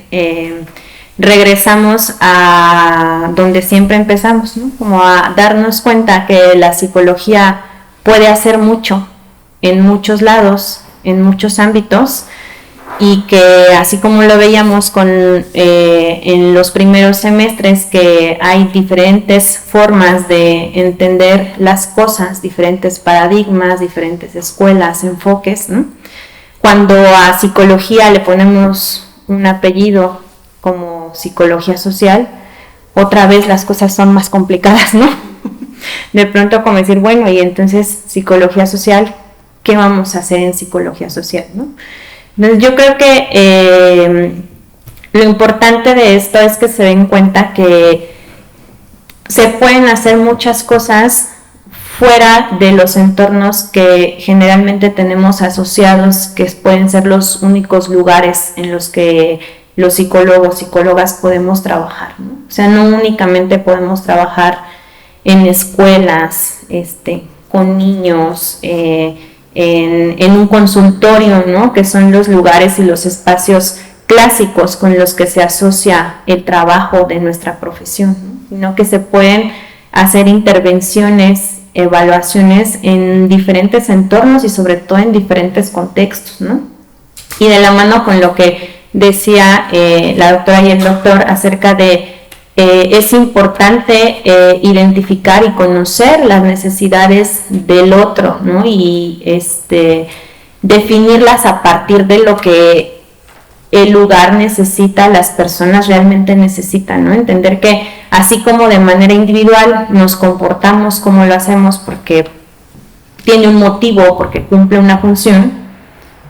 regresamos a donde siempre empezamos, ¿no? Como a darnos cuenta que la psicología puede hacer mucho en muchos lados, en muchos ámbitos, y que así como lo veíamos en los primeros semestres, que hay diferentes formas de entender las cosas, diferentes paradigmas, diferentes escuelas, enfoques, ¿no? Cuando a psicología le ponemos un apellido como psicología social, otra vez las cosas son más complicadas, ¿no? De pronto como decir, bueno, y entonces psicología social, ¿qué vamos a hacer en psicología social, no? Entonces yo creo que lo importante de esto es que se den cuenta que se pueden hacer muchas cosas fuera de los entornos que generalmente tenemos asociados, que pueden ser los únicos lugares en los que los psicólogos, psicólogas podemos trabajar, ¿no? O sea, no únicamente podemos trabajar en escuelas, con niños, en un consultorio, ¿no? Que son los lugares y los espacios clásicos con los que se asocia el trabajo de nuestra profesión, ¿no? Sino que se pueden hacer intervenciones, evaluaciones en diferentes entornos y sobre todo en diferentes contextos, ¿no? Y de la mano con lo que decía la doctora y el doctor acerca de es importante identificar y conocer las necesidades del otro, ¿no? Y definirlas a partir de lo que el lugar necesita, las personas realmente necesitan, ¿no? Entender que así como de manera individual nos comportamos como lo hacemos porque tiene un motivo, porque cumple una función,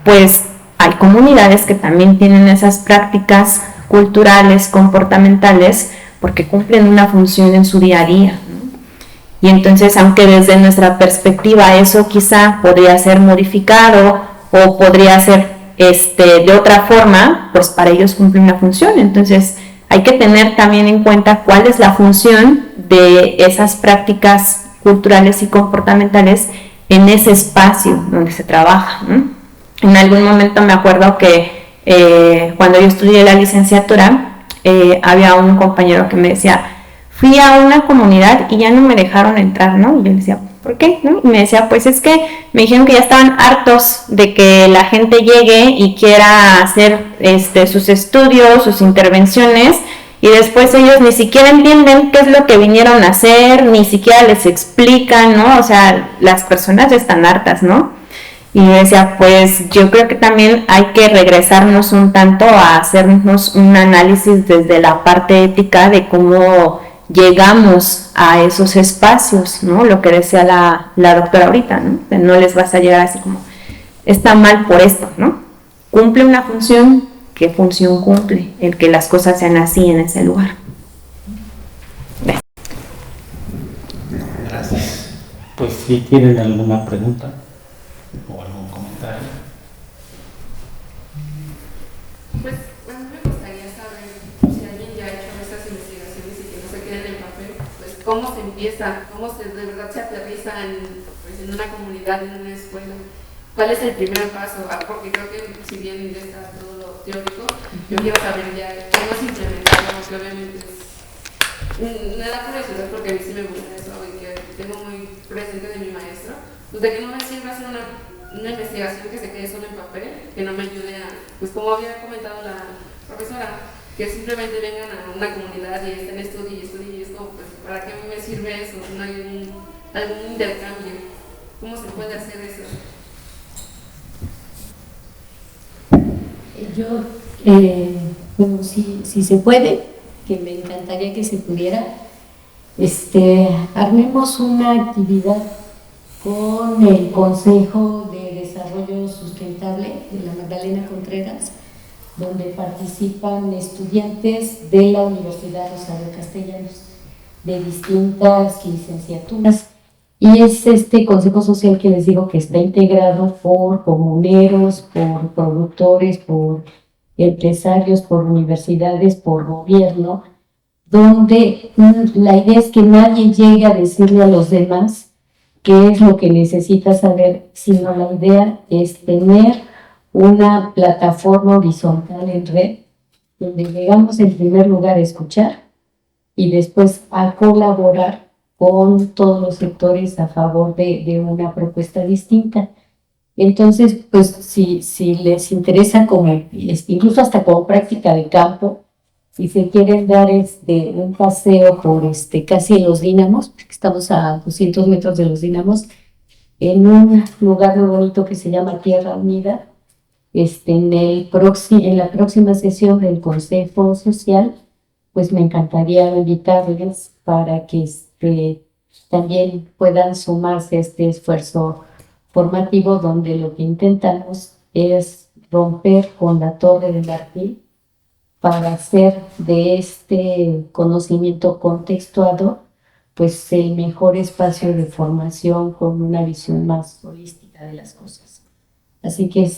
pues hay comunidades que también tienen esas prácticas culturales, comportamentales, porque cumplen una función en su día a día, ¿no? Y entonces, aunque desde nuestra perspectiva eso quizá podría ser modificado o podría ser de otra forma, pues para ellos cumple una función. Entonces, hay que tener también en cuenta cuál es la función de esas prácticas culturales y comportamentales en ese espacio donde se trabaja, ¿no? En algún momento me acuerdo que cuando yo estudié la licenciatura, había un compañero que me decía, fui a una comunidad y ya no me dejaron entrar, ¿no? Y yo le decía, ¿por qué? ¿No? Y me decía, pues es que me dijeron que ya estaban hartos de que la gente llegue y quiera hacer sus estudios, sus intervenciones, y después ellos ni siquiera entienden qué es lo que vinieron a hacer, ni siquiera les explican, ¿no? O sea, las personas ya están hartas, ¿no? Y yo decía, pues yo creo que también hay que regresarnos un tanto a hacernos un análisis desde la parte ética de cómo llegamos a esos espacios, ¿no? Lo que decía la doctora ahorita, ¿no? Que no les vas a llegar así como, está mal por esto, ¿no? Cumple una función, ¿qué función cumple? El que las cosas sean así en ese lugar. Gracias. Pues si tienen alguna pregunta o algún comentario. Pues a mí me gustaría saber si alguien ya ha hecho esas investigaciones y que no se queden en papel, pues cómo se empieza, cómo de verdad se aterriza pues, en una comunidad, en una escuela. ¿Cuál es el primer paso? Porque creo que si bien ya está todo lo teórico, yo quiero saber ya cómo se implementa, que obviamente me da curiosidad porque a mí sí me gusta eso y que tengo muy presente de mi maestro, pues de que no me sirva hacer una investigación que se quede solo en papel, que no me ayude a, pues como había comentado la profesora, que simplemente vengan a una comunidad y estén estudien y es como, pues, ¿para qué me sirve eso? No hay algún intercambio. ¿Cómo se puede hacer eso? Yo, bueno, si se puede, que me encantaría que se pudiera, armemos una actividad con el Consejo de Desarrollo Sustentable de la Magdalena Contreras, donde participan estudiantes de la Universidad Rosario Castellanos, de distintas licenciaturas. Y es este consejo social que les digo que está integrado por comuneros, por productores, por empresarios, por universidades, por gobierno, donde la idea es que nadie llegue a decirle a los demás qué es lo que necesita saber, sino la idea es tener una plataforma horizontal en red, donde llegamos en primer lugar a escuchar y después a colaborar con todos los sectores a favor de una propuesta distinta. Entonces, pues si les interesa como, incluso hasta como práctica de campo, si se quieren dar un paseo por casi en Los Dínamos, porque estamos a 200 metros de Los Dínamos, en un lugar muy bonito que se llama Tierra Unida, en la próxima sesión del Consejo Social, pues me encantaría invitarles para que también puedan sumarse a este esfuerzo formativo, donde lo que intentamos es romper con la torre del marfil para hacer de este conocimiento contextuado pues el mejor espacio de formación con una visión más holística de las cosas. Así que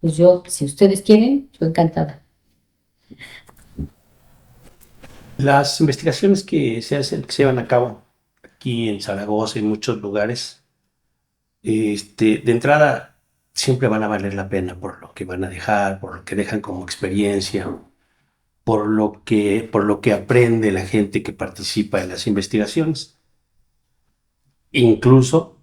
pues yo, si ustedes quieren, yo encantada. Las investigaciones que se llevan a cabo aquí en Zaragoza y en muchos lugares, de entrada siempre van a valer la pena por lo que van a dejar, por lo que dejan como experiencia, por lo que aprende la gente que participa en las investigaciones. Incluso,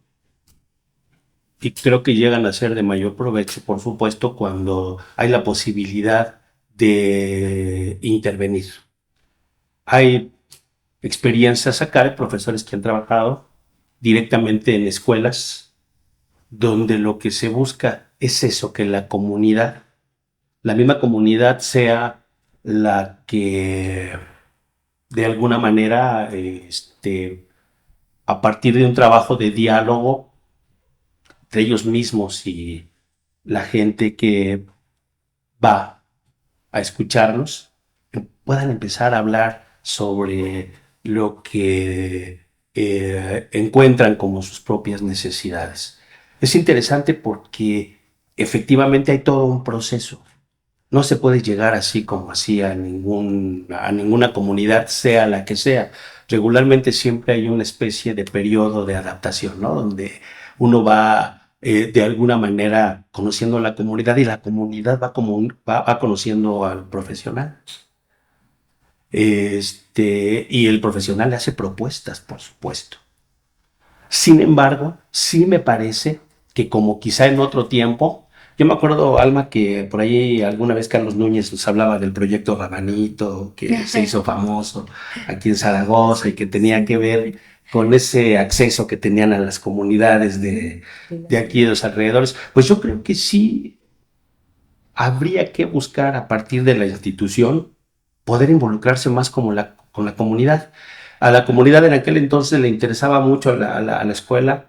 y creo que llegan a ser de mayor provecho, por supuesto, cuando hay la posibilidad de intervenir. Hay experiencias acá de profesores que han trabajado directamente en escuelas donde lo que se busca es eso, que la misma comunidad sea la que de alguna manera, a partir de un trabajo de diálogo entre ellos mismos y la gente que va a escucharnos, puedan empezar a hablar sobre lo que encuentran como sus propias necesidades. Es interesante porque efectivamente hay todo un proceso. No se puede llegar así como así a ninguna comunidad, sea la que sea. Regularmente siempre hay una especie de periodo de adaptación, ¿no? Donde uno va de alguna manera conociendo a la comunidad y la comunidad va conociendo al profesional. Y el profesional le hace propuestas, por supuesto. Sin embargo, sí me parece que como quizá en otro tiempo, yo me acuerdo, Alma, que por ahí alguna vez Carlos Núñez nos hablaba del proyecto Rabanito, que se hizo famoso aquí en Zaragoza y que tenía que ver con ese acceso que tenían a las comunidades de aquí de los alrededores. Pues yo creo que sí habría que buscar a partir de la institución poder involucrarse más con la comunidad. A la comunidad en aquel entonces le interesaba mucho a la escuela,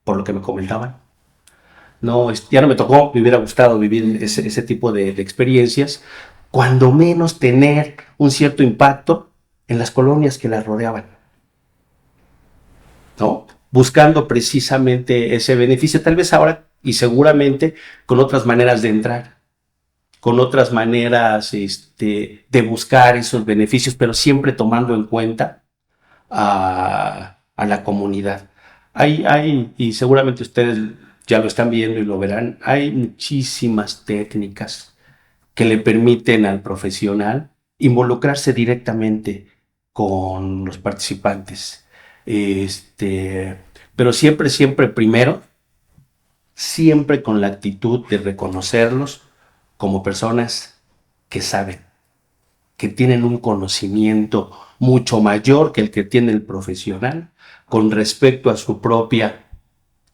por lo que me comentaban. No, ya no me tocó, me hubiera gustado vivir ese tipo de experiencias, cuando menos tener un cierto impacto en las colonias que las rodeaban, ¿no? Buscando precisamente ese beneficio, tal vez ahora y seguramente con otras maneras de entrar, con otras maneras de buscar esos beneficios, pero siempre tomando en cuenta a la comunidad. Y seguramente ustedes ya lo están viendo y lo verán, hay muchísimas técnicas que le permiten al profesional involucrarse directamente con los participantes. Pero siempre primero, siempre con la actitud de reconocerlos como personas que saben, que tienen un conocimiento mucho mayor que el que tiene el profesional con respecto a su propia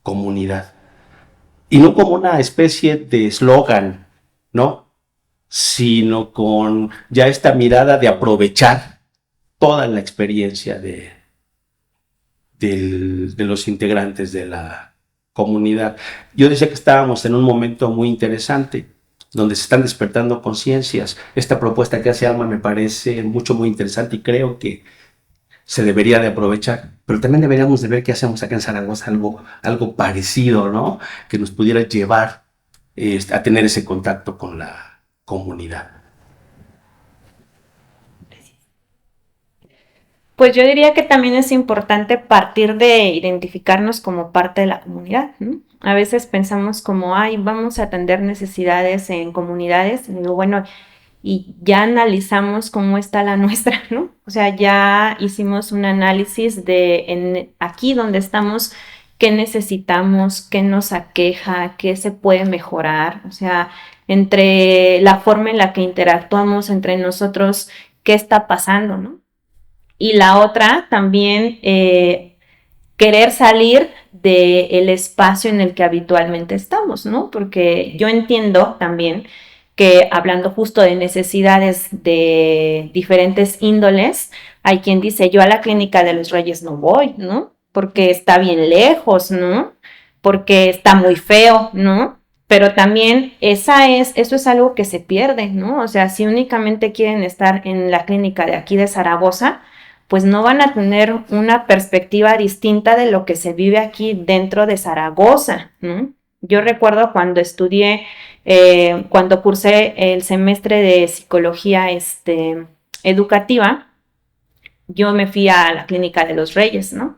comunidad. Y no como una especie de eslogan, ¿no? Sino con ya esta mirada de aprovechar toda la experiencia de los integrantes de la comunidad. Yo decía que estábamos en un momento muy interesante, donde se están despertando conciencias. Esta propuesta que hace Alma me parece muy interesante y creo que se debería de aprovechar, pero también deberíamos de ver qué hacemos acá en Zaragoza, algo parecido, ¿no? Que nos pudiera llevar a tener ese contacto con la comunidad. Pues yo diría que también es importante partir de identificarnos como parte de la comunidad, ¿no? A veces pensamos como, vamos a atender necesidades en comunidades, y digo, bueno, y ya analizamos cómo está la nuestra, ¿no? O sea, ya hicimos un análisis de aquí donde estamos, qué necesitamos, qué nos aqueja, qué se puede mejorar, o sea, entre la forma en la que interactuamos entre nosotros, qué está pasando, ¿no? Y la otra también, querer salir del espacio en el que habitualmente estamos, ¿no? Porque yo entiendo también que hablando justo de necesidades de diferentes índoles, hay quien dice, yo a la Clínica de los Reyes no voy, ¿no? Porque está bien lejos, ¿no? Porque está muy feo, ¿no? Pero también eso es algo que se pierde, ¿no? O sea, si únicamente quieren estar en la clínica de aquí de Zaragoza, pues no van a tener una perspectiva distinta de lo que se vive aquí dentro de Zaragoza, ¿no? Yo recuerdo cuando estudié, cuando cursé el semestre de psicología educativa, yo me fui a la Clínica de los Reyes, ¿no?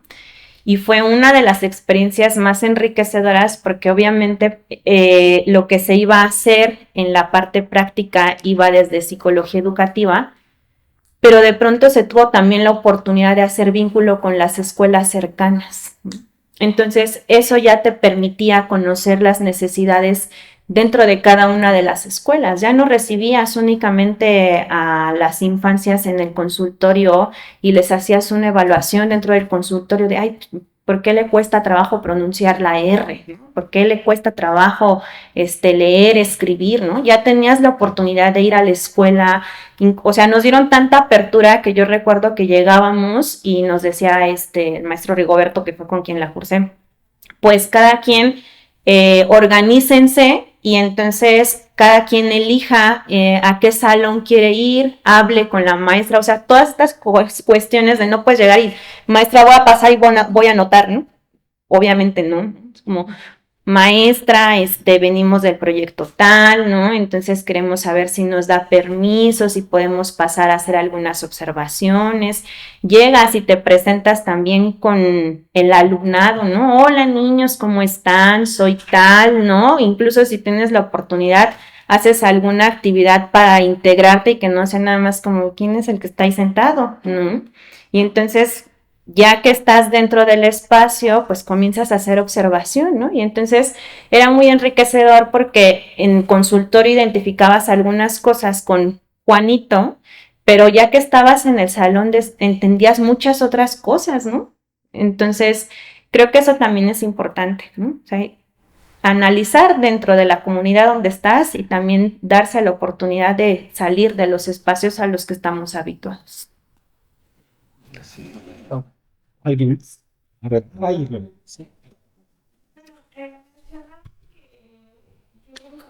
Y fue una de las experiencias más enriquecedoras porque obviamente lo que se iba a hacer en la parte práctica iba desde psicología educativa, pero de pronto se tuvo también la oportunidad de hacer vínculo con las escuelas cercanas. Entonces, eso ya te permitía conocer las necesidades dentro de cada una de las escuelas. Ya no recibías únicamente a las infancias en el consultorio y les hacías una evaluación dentro del consultorio de, ¿Por qué le cuesta trabajo pronunciar la R? ¿No? ¿Por qué le cuesta trabajo leer, escribir? ¿No? Ya tenías la oportunidad de ir a la escuela, o sea, nos dieron tanta apertura que yo recuerdo que llegábamos y nos decía el maestro Rigoberto, que fue con quien la cursé, pues cada quien organícense y entonces cada quien elija a qué salón quiere ir, hable con la maestra, o sea, todas estas cuestiones de no puedes llegar y maestra voy a pasar y voy a anotar, ¿no? Obviamente no, es como maestra, venimos del proyecto tal, ¿no? Entonces queremos saber si nos da permiso, si podemos pasar a hacer algunas observaciones. Llegas y te presentas también con el alumnado, ¿no? Hola niños, ¿cómo están? Soy tal, ¿no? Incluso si tienes la oportunidad, haces alguna actividad para integrarte y que no sea nada más como, ¿quién es el que está ahí sentado? ¿No? Y entonces ya que estás dentro del espacio, pues comienzas a hacer observación, ¿no? Y entonces era muy enriquecedor porque en consultorio identificabas algunas cosas con Juanito, pero ya que estabas en el salón entendías muchas otras cosas, ¿no? Entonces, creo que eso también es importante, ¿no? O sea, analizar dentro de la comunidad donde estás y también darse la oportunidad de salir de los espacios a los que estamos habituados. ¿Alguien más? A ver, sí.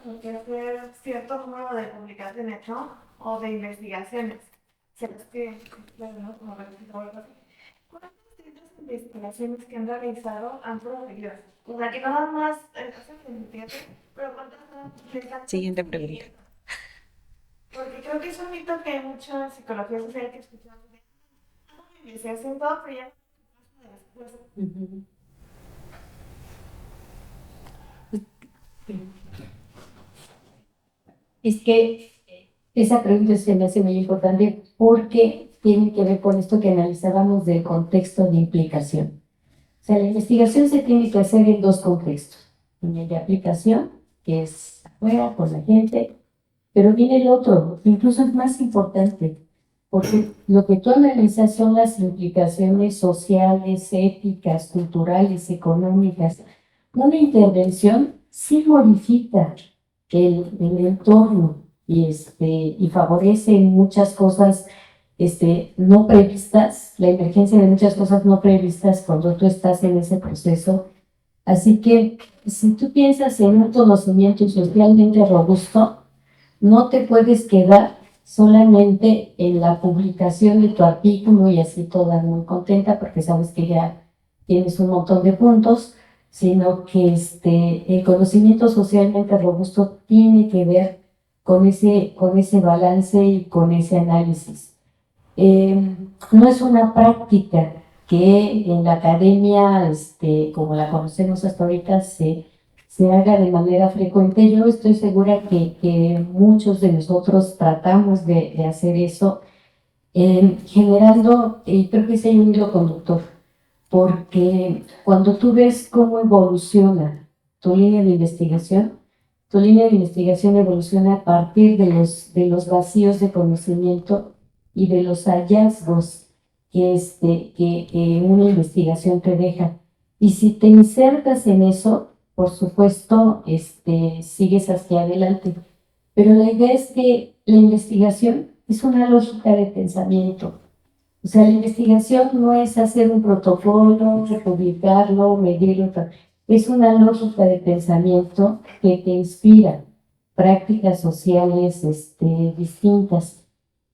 Como que hacer cierto número de publicaciones, ¿no? O de investigaciones. Si es que, bueno, ¿no? Como o algo así. ¿Cuántas de estas investigaciones que han realizado han promovido? O sea, que nada más hacen investigación, pero ¿cuántas han Siguiente pregunta. Porque creo que es un mito que hay mucha psicología social que escuchamos de investigación todo, pero ya después. Es que esa pregunta se me hace muy importante porque tiene que ver con esto que analizábamos del contexto de implicación. O sea, la investigación se tiene que hacer en dos contextos. En el de aplicación, que es afuera, con la gente, pero viene el otro, incluso es más importante, porque lo que tú analizas son las implicaciones sociales, éticas, culturales, económicas. Una intervención sí modifica el entorno y favorece muchas cosas no previstas, la emergencia de muchas cosas no previstas cuando tú estás en ese proceso. Así que si tú piensas en un conocimiento socialmente robusto, no te puedes quedar solamente en la publicación de tu artículo y así toda muy contenta porque sabes que ya tienes un montón de puntos, sino que el conocimiento socialmente robusto tiene que ver con ese balance y con ese análisis. No es una práctica que en la academia, como la conocemos hasta ahorita, se haga de manera frecuente. Yo estoy segura que muchos de nosotros tratamos de hacer eso, generando, y creo que ese hay un hilo conductor, porque cuando tú ves cómo evoluciona tu línea de investigación, evoluciona a partir de los vacíos de conocimiento y de los hallazgos que una investigación te deja. Y si te insertas en eso, por supuesto, sigues hacia adelante. Pero la idea es que la investigación es una lógica de pensamiento. O sea, la investigación no es hacer un protocolo, publicarlo, medirlo, es una lógica de pensamiento que te inspira prácticas sociales distintas.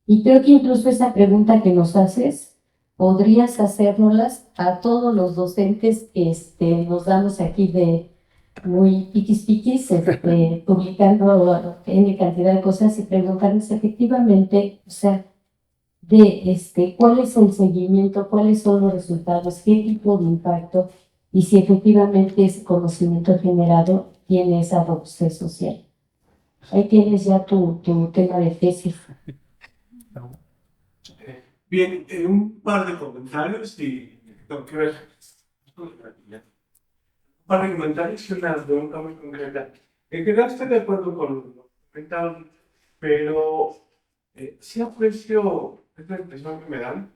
Y creo que incluso esa pregunta que nos haces, podrías hacérnoslas a todos los docentes que nos damos aquí de muy piquis, publicando en cantidad de cosas y preguntarnos efectivamente, o sea, cuál es el seguimiento, cuáles son los resultados, qué tipo de impacto y si efectivamente ese conocimiento generado tiene esa robustez social. Ahí tienes ya tu tema de tesis. Bien, un par de comentarios y tengo que ver. Un par de comentarios y una pregunta muy concreta. En general estoy de acuerdo con lo comentado, pero sí aprecio, es la impresión que me dan,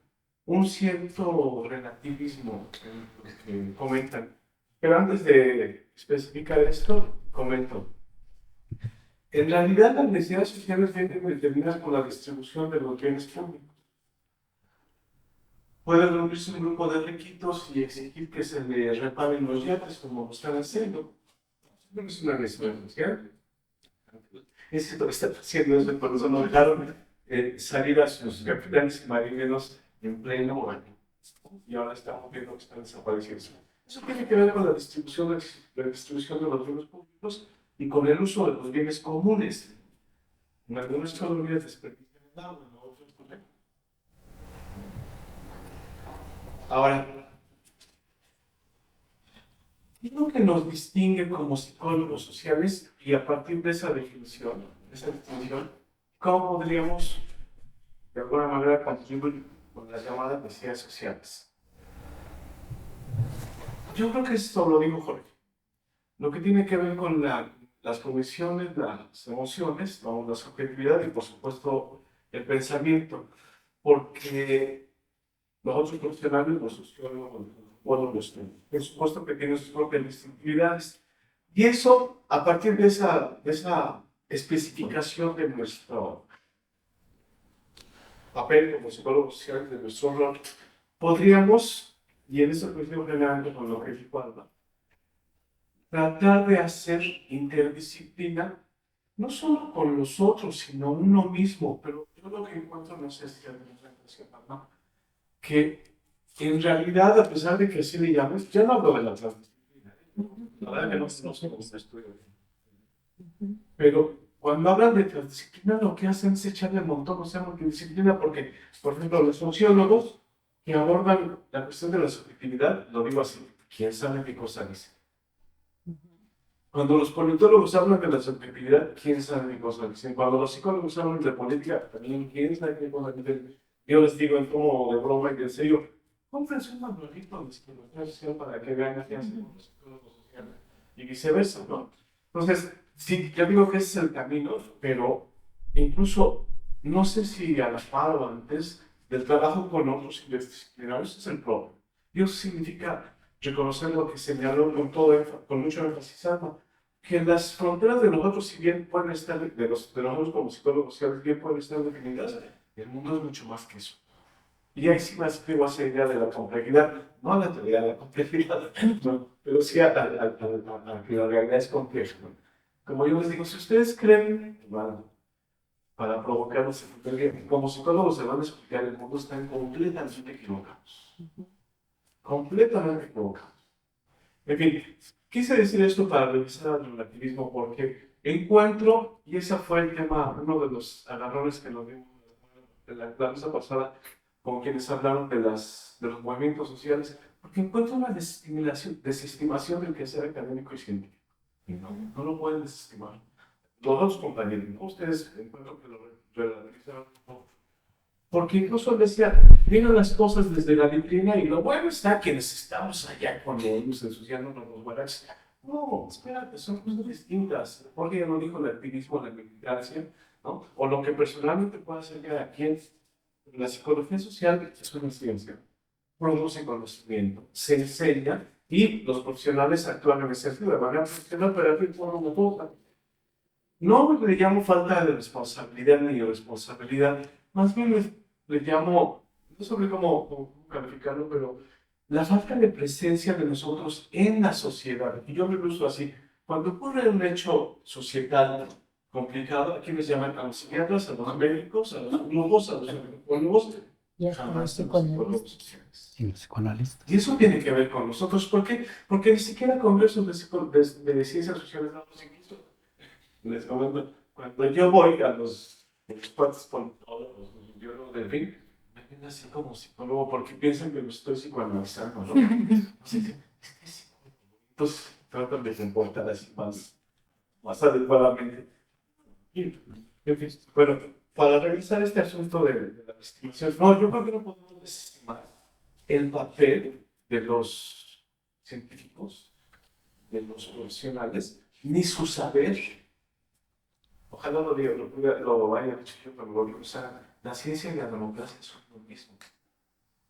un cierto relativismo en lo que comentan. Pero antes de especificar esto, comento. En realidad, las necesidades sociales vienen determinadas por la distribución de los bienes públicos. Puede reunirse un grupo de riquitos y exigir que se le reparen los yates como lo están haciendo. No es una necesidad social. Es cierto que están haciendo eso, por eso no dejaron salir a sus capitanes y marineros en pleno año. Y ahora estamos viendo que están desapareciendo. Eso tiene que ver con la distribución de los bienes públicos y con el uso de los bienes comunes. En algunas colonias desperdician el agua, en otras no. Ahora, ¿qué es lo que nos distingue como psicólogos sociales? Y a partir de esa definición, ¿cómo podríamos de alguna manera contribuir con las llamadas necesidades sociales? Yo creo que esto lo digo Jorge. Lo que tiene que ver con las condiciones, las emociones, ¿no? La subjetividad y por supuesto el pensamiento. Porque los otros profesionales, los sociólogos, bueno, por supuesto que tienen sus propias distintividades. Y eso, a partir de esa especificación de nuestro papel como psicólogos sociales, de nuestro rol, podríamos, y en eso coincido generalmente con lo que dijo Alba, tratar de hacer interdisciplina, no solo con los otros, sino uno mismo. Pero yo lo que encuentro, no sé si alguien me ¿no? Que en realidad, a pesar de que así le llames, yo no hablo de la transdisciplina. La verdad que no somos un estudio. Pero cuando hablan de transdisciplina, lo que hacen es echarle un montón, o sea, multidisciplina, porque, por ejemplo, los sociólogos que abordan la cuestión de la subjetividad, lo digo así, ¿quién sabe qué cosa dice? Cuando los politólogos hablan de la subjetividad, ¿quién sabe qué cosa dicen? Cuando los psicólogos hablan de política, también, ¿quién sabe qué cosa dicen? Yo les digo en tono de broma y en serio, cómprense un manualito de psicología social para que vean qué hacen los psicólogos sociales. Y viceversa, ¿no? Entonces, sí, ya digo que ese es el camino, pero incluso, no sé si a la par o antes del trabajo con otros interdisciplinarios es el problema. Y eso significa reconocer lo que señaló con mucho énfasis Alma, que las fronteras de nosotros, si bien pueden estar, de nosotros como psicólogos sociales, bien pueden estar definidas, el mundo es mucho más que eso. Y ahí sí más pego a esa idea de la complejidad, no a la teoría de la complejidad, no, pero sí a que la realidad es compleja. ¿No? Como yo les digo, si ustedes creen, bueno, para provocarnos, como psicólogos se van a explicar, el mundo están completamente equivocados. Completamente equivocados. En fin, quise decir esto para revisar el relativismo porque encuentro, y ese fue el tema, uno de los agarrones que nos dimos en la clase pasada, con quienes hablaron de los movimientos sociales, porque encuentro una desestimación del quehacer académico y científico. Y no lo pueden desestimar. Los dos compañeros, ¿no? Ustedes encuentro que lo relativizaron un poco. Porque incluso decía, miren las cosas desde la disciplina y lo bueno está quienes estamos allá con ellos ensuciándonos los guaraches. No, espérate, son cosas distintas. Porque ya no dijo el activismo, la militancia, ¿no? O lo que personalmente puede hacer cada quien. La psicología social es una ciencia, produce conocimiento, se enseña y los profesionales actúan en ese sentido de manera profesional, pero aquí no me toca. No le llamo falta de responsabilidad ni irresponsabilidad, más bien le llamo, no sé cómo calificarlo, pero la falta de presencia de nosotros en la sociedad. Y yo me uso así, cuando ocurre un hecho societal complicado, aquí les llaman a los psiquiatras, a los médicos, a los globos, a los psicólogos, jamás a los psicólogos sociales. Y los psicoanalistas. Y eso tiene que ver con nosotros. ¿Por qué? Porque ni siquiera congresos de ciencias sociales damos incluso. Les comento, cuando yo voy a los cuates politólogos, los biólogos del fin, me ven así como psicólogo porque piensan que lo estoy psicoanalizando, ¿no? Entonces tratan de comportar así más adecuadamente. Bueno, para revisar este asunto de la estimación, no, yo creo que no podemos desestimar el papel de los científicos, de los profesionales, ni su saber. Ojalá lo haya dicho yo, pero o sea, la ciencia y la democracia son lo mismo.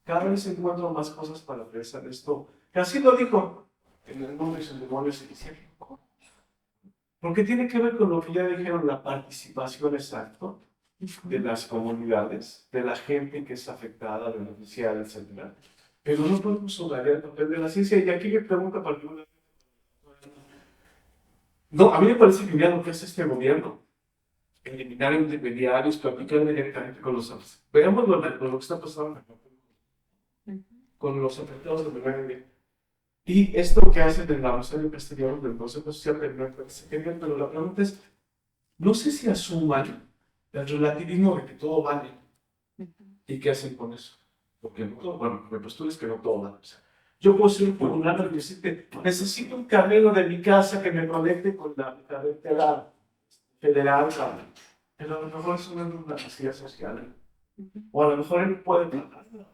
cada vez encuentro más cosas para pensar esto. Que así lo dijo en el nombre y sus demonios científicos. Porque tiene que ver con lo que ya dijeron, la participación exacta de las comunidades, de la gente que es afectada, beneficiada, etc. Pero no podemos solarear el papel de la ciencia. Y aquí me pregunta particularmente. No, a mí me parece genial lo que hace este gobierno. Eliminar intermediarios, platicar directamente con los afectados. Veamos lo que está pasando con los afectados de manera directa. Y esto que hacen en la Rosario Castellanos del Consejo Social de me parece genial, pero la pregunta es, no sé si asuman el relativismo de que todo vale. ¿Y qué hacen con eso? Porque no todo, bueno, mi postura es que no todo vale. O sea, yo puedo ser un popular y decirte, necesito un camino de mi casa que me conecte con la carretera federal, pero a lo mejor eso no es una necesidad social. O a lo mejor él puede pagarla,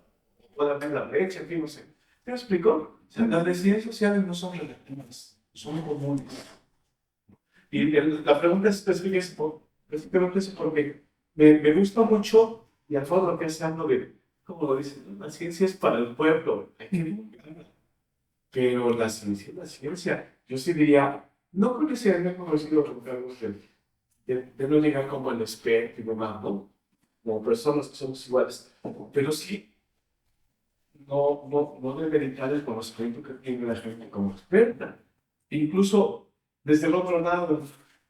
puede haber la leche, en fin, no sé. ¿Te explico? O sea, las necesidades sociales no son relativas, son comunes. Y la pregunta es específicamente eso porque me gusta mucho, y al fondo lo que hace algo de, como lo dicen, la ciencia es para el pueblo, hay que divulgarla. Pero la ciencia es la ciencia. Yo sí diría, no creo que se hayan conocido los cargos de no llegar como el experto y demás, ¿no? Como personas que somos iguales. Pero sí, no demeritar el conocimiento que tiene la gente como experta. Incluso, desde el otro lado,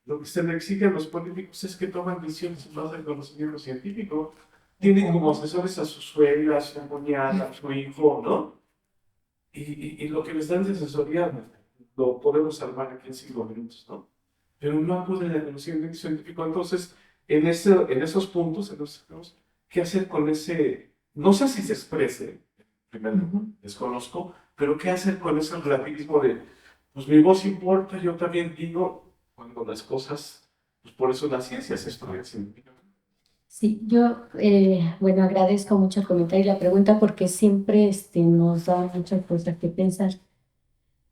lo que se le exige a los políticos es que tomen decisiones en base al conocimiento científico. Tienen como asesores a su suegra, a su cuñada, a su hijo, ¿no? Y lo que les dan de asesoría lo podemos armar aquí en 5 minutos, ¿no? Pero no acuden al conocimiento científico. Entonces, en esos puntos, ¿qué hacer con ese? No sé si se exprese, primero, desconozco, pero ¿qué hacer con ese relativismo de, pues mi voz importa, yo también digo, cuando las cosas, pues por eso la ciencia se estudia científicamente? Sí, yo, bueno, agradezco mucho el comentario y la pregunta porque siempre nos da muchas cosas que pensar.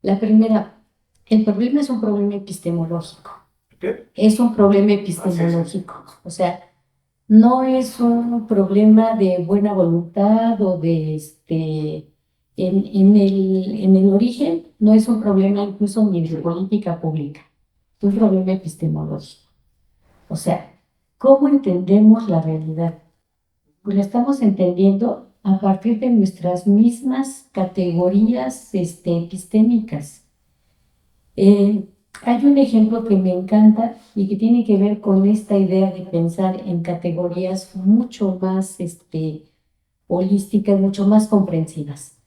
La primera, el problema es un problema epistemológico. ¿Qué? Es un problema epistemológico. O sea, no es un problema de buena voluntad o de en el origen, no es un problema incluso ni de política pública, es un problema epistemológico. O sea, ¿cómo entendemos la realidad? Pues la estamos entendiendo a partir de nuestras mismas categorías epistémicas. Hay un ejemplo que me encanta y que tiene que ver con esta idea de pensar en categorías mucho más holísticas, mucho más comprensivas,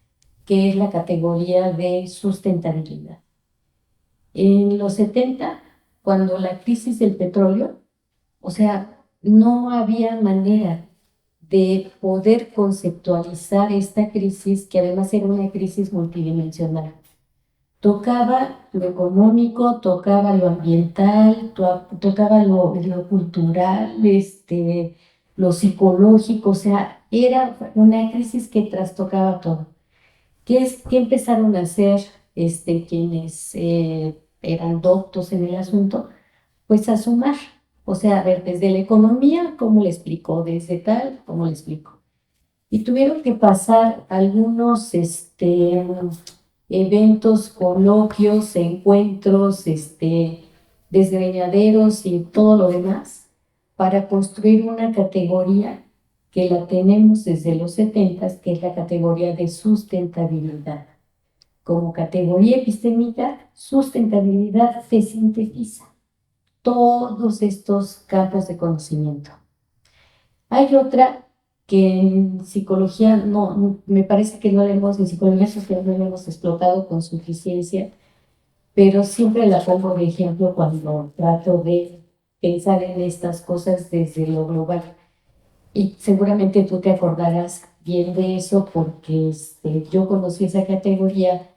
que es la categoría de sustentabilidad. En los 70, cuando la crisis del petróleo, o sea, no había manera de poder conceptualizar esta crisis, que además era una crisis multidimensional. Tocaba lo económico, tocaba lo ambiental, tocaba lo cultural, lo psicológico, o sea, era una crisis que trastocaba todo. ¿Qué empezaron a hacer quienes eran doctos en el asunto? Pues a sumar, o sea, a ver, desde la economía, ¿cómo le explico? Desde tal, ¿cómo le explico? Y tuvieron que pasar algunos eventos, coloquios, encuentros, desgreñaderos y todo lo demás, para construir una categoría que la tenemos desde los 70, que es la categoría de sustentabilidad. Como categoría epistémica, sustentabilidad se sintetiza todos estos campos de conocimiento. Hay otra que en psicología me parece que en psicología social no la hemos explotado con suficiencia, pero siempre la pongo de ejemplo cuando trato de pensar en estas cosas desde lo global. Y seguramente tú te acordarás bien de eso porque yo conocí esa categoría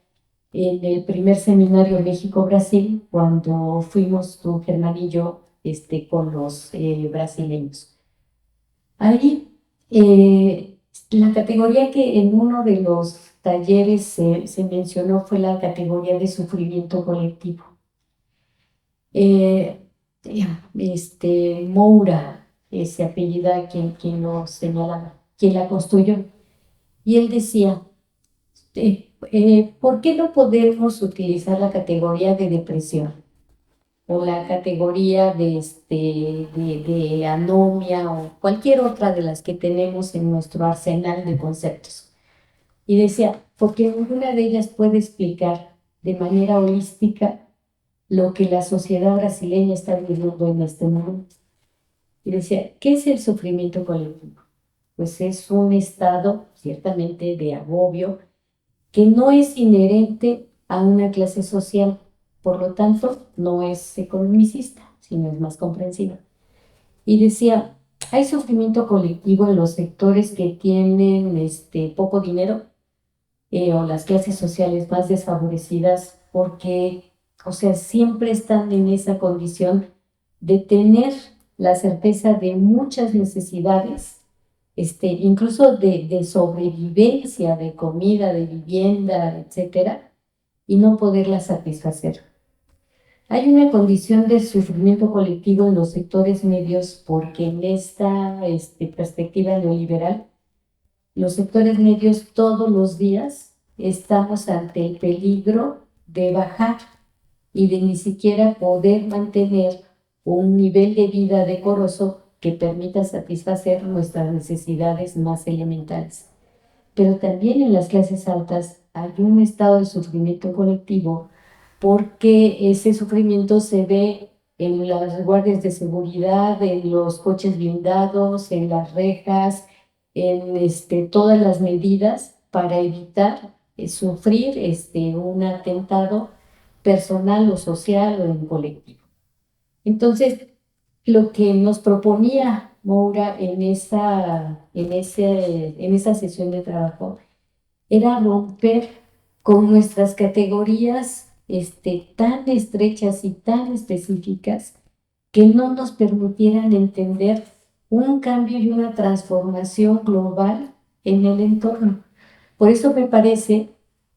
en el primer seminario México-Brasil, cuando fuimos tú, Germán y yo, con los brasileños. Ahí, la categoría que en uno de los talleres se mencionó fue la categoría de sufrimiento colectivo. Moura, se apellida quien lo señalaba, quien la construyó. Y él decía, ¿por qué no podemos utilizar la categoría de depresión o la categoría de anomia o cualquier otra de las que tenemos en nuestro arsenal de conceptos? Y decía, porque ninguna de ellas puede explicar de manera holística lo que la sociedad brasileña está viviendo en este momento. Y decía, ¿qué es el sufrimiento colectivo? Pues es un estado ciertamente de agobio que no es inherente a una clase social, por lo tanto no es economicista, sino es más comprensiva. Y decía, hay sufrimiento colectivo en los sectores que tienen poco dinero, o las clases sociales más desfavorecidas, porque, o sea, siempre están en esa condición de tener la certeza de muchas necesidades, incluso de sobrevivencia, de comida, de vivienda, etcétera, y no poderlas satisfacer. Hay una condición de sufrimiento colectivo en los sectores medios porque en esta perspectiva neoliberal, los sectores medios todos los días estamos ante el peligro de bajar y de ni siquiera poder mantener un nivel de vida decoroso que permita satisfacer nuestras necesidades más elementales. Pero también en las clases altas hay un estado de sufrimiento colectivo porque ese sufrimiento se ve en las guardias de seguridad, en los coches blindados, en las rejas, en todas las medidas para evitar sufrir un atentado personal o social o en colectivo. Entonces, lo que nos proponía Moura en esa sesión de trabajo era romper con nuestras categorías tan estrechas y tan específicas que no nos permitieran entender un cambio y una transformación global en el entorno. Por eso me parece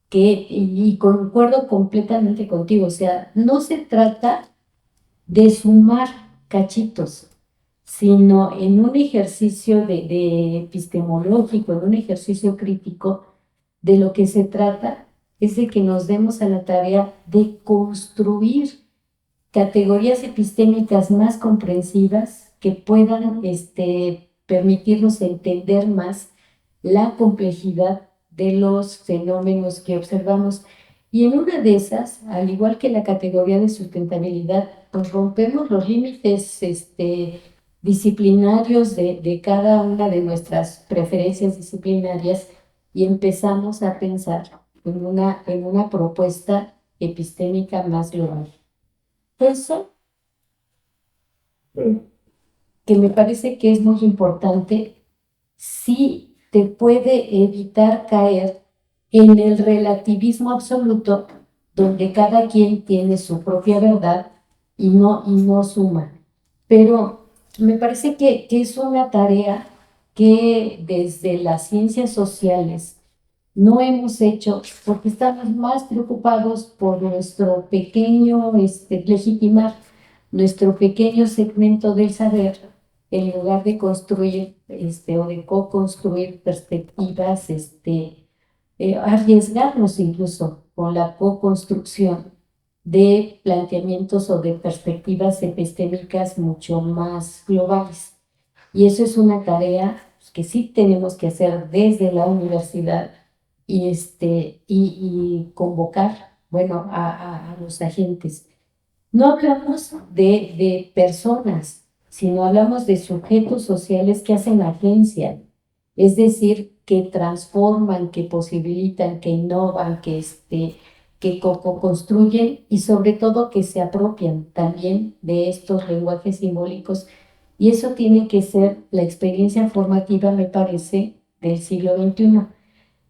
que, y concuerdo completamente contigo, o sea, no se trata de sumar cachitos, sino en un ejercicio de epistemológico, en un ejercicio crítico, de lo que se trata es de que nos demos a la tarea de construir categorías epistémicas más comprensivas que puedan permitirnos entender más la complejidad de los fenómenos que observamos. Y en una de esas, al igual que la categoría de sustentabilidad, pues rompemos los límites disciplinarios de cada una de nuestras preferencias disciplinarias y empezamos a pensar en una propuesta epistémica más global. Eso que me parece que es muy importante, sí te puede evitar caer en el relativismo absoluto, donde cada quien tiene su propia verdad y no suma. Pero me parece que es una tarea que desde las ciencias sociales no hemos hecho porque estamos más preocupados por nuestro pequeño, legitimar nuestro pequeño segmento del saber, en lugar de construir o de co-construir perspectivas, arriesgarnos incluso con la co-construcción de planteamientos o de perspectivas epistémicas mucho más globales. Y eso es una tarea que sí tenemos que hacer desde la universidad y convocar, bueno, a los agentes. No hablamos de personas, sino hablamos de sujetos sociales que hacen agencia, es decir, que transforman, que posibilitan, que innovan, que construyen y sobre todo que se apropian también de estos lenguajes simbólicos. Y eso tiene que ser la experiencia formativa, me parece, del siglo XXI.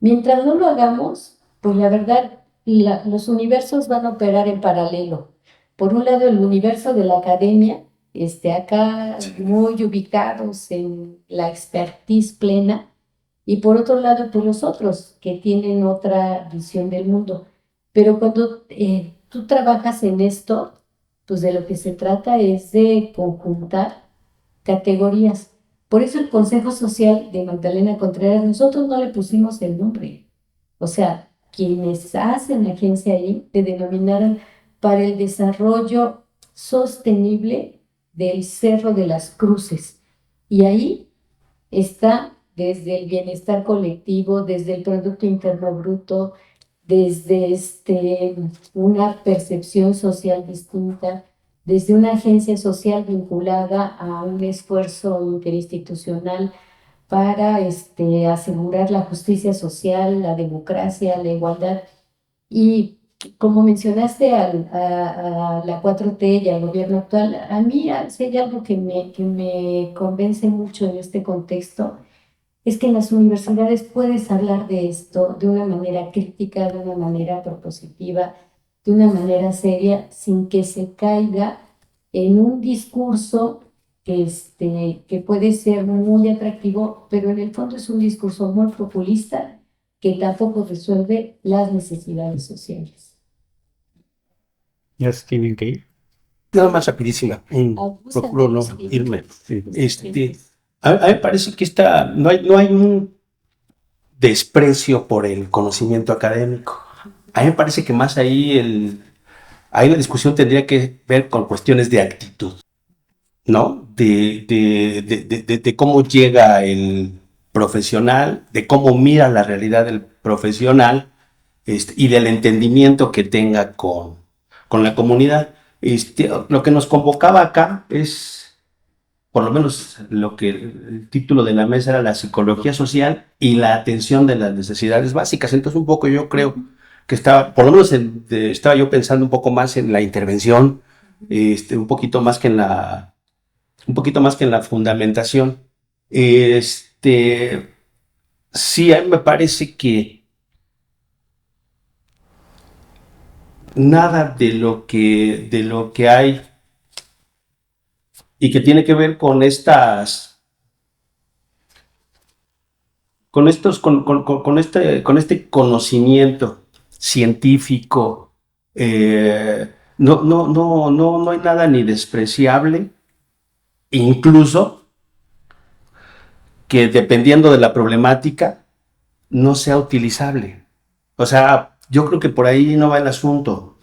Mientras no lo hagamos, pues la verdad, los universos van a operar en paralelo. Por un lado, el universo de la academia, acá muy ubicados en la expertise plena, y por otro lado, pues los otros que tienen otra visión del mundo. Pero cuando tú trabajas en esto, pues de lo que se trata es de conjuntar categorías, Por eso el Consejo Social de Magdalena Contreras, nosotros no le pusimos el nombre. O sea, quienes hacen la agencia ahí le denominaron para el desarrollo sostenible del Cerro de las Cruces. Y ahí está desde el bienestar colectivo, desde el Producto Interno Bruto, desde una percepción social distinta, desde una agencia social vinculada a un esfuerzo interinstitucional para asegurar la justicia social, la democracia, la igualdad. Y como mencionaste a la 4T y al gobierno actual, a mí si hay algo que me convence mucho en este contexto, es que en las universidades puedes hablar de esto de una manera crítica, de una manera propositiva, de una manera seria, sin que se caiga en un discurso que puede ser muy atractivo, pero en el fondo es un discurso muy populista que tampoco resuelve las necesidades sociales. Ya se tienen que ir. Nada más rapidísima. Procuro no irme. A mí me parece que no hay un desprecio por el conocimiento académico. A mí me parece que más ahí la discusión tendría que ver con cuestiones de actitud, ¿no? De cómo llega el profesional, de cómo mira la realidad del profesional, y del entendimiento que tenga con la comunidad. Lo que nos convocaba acá es, por lo menos el título de la mesa era la psicología social y la atención de las necesidades básicas. Entonces un poco yo creo que por lo menos estaba yo pensando un poco más en la intervención, un poquito más que en la fundamentación. Sí, a mí me parece que nada de lo que hay y que tiene que ver con este conocimiento científico, no hay nada ni despreciable, incluso que dependiendo de la problemática no sea utilizable. O sea, yo creo que por ahí no va el asunto.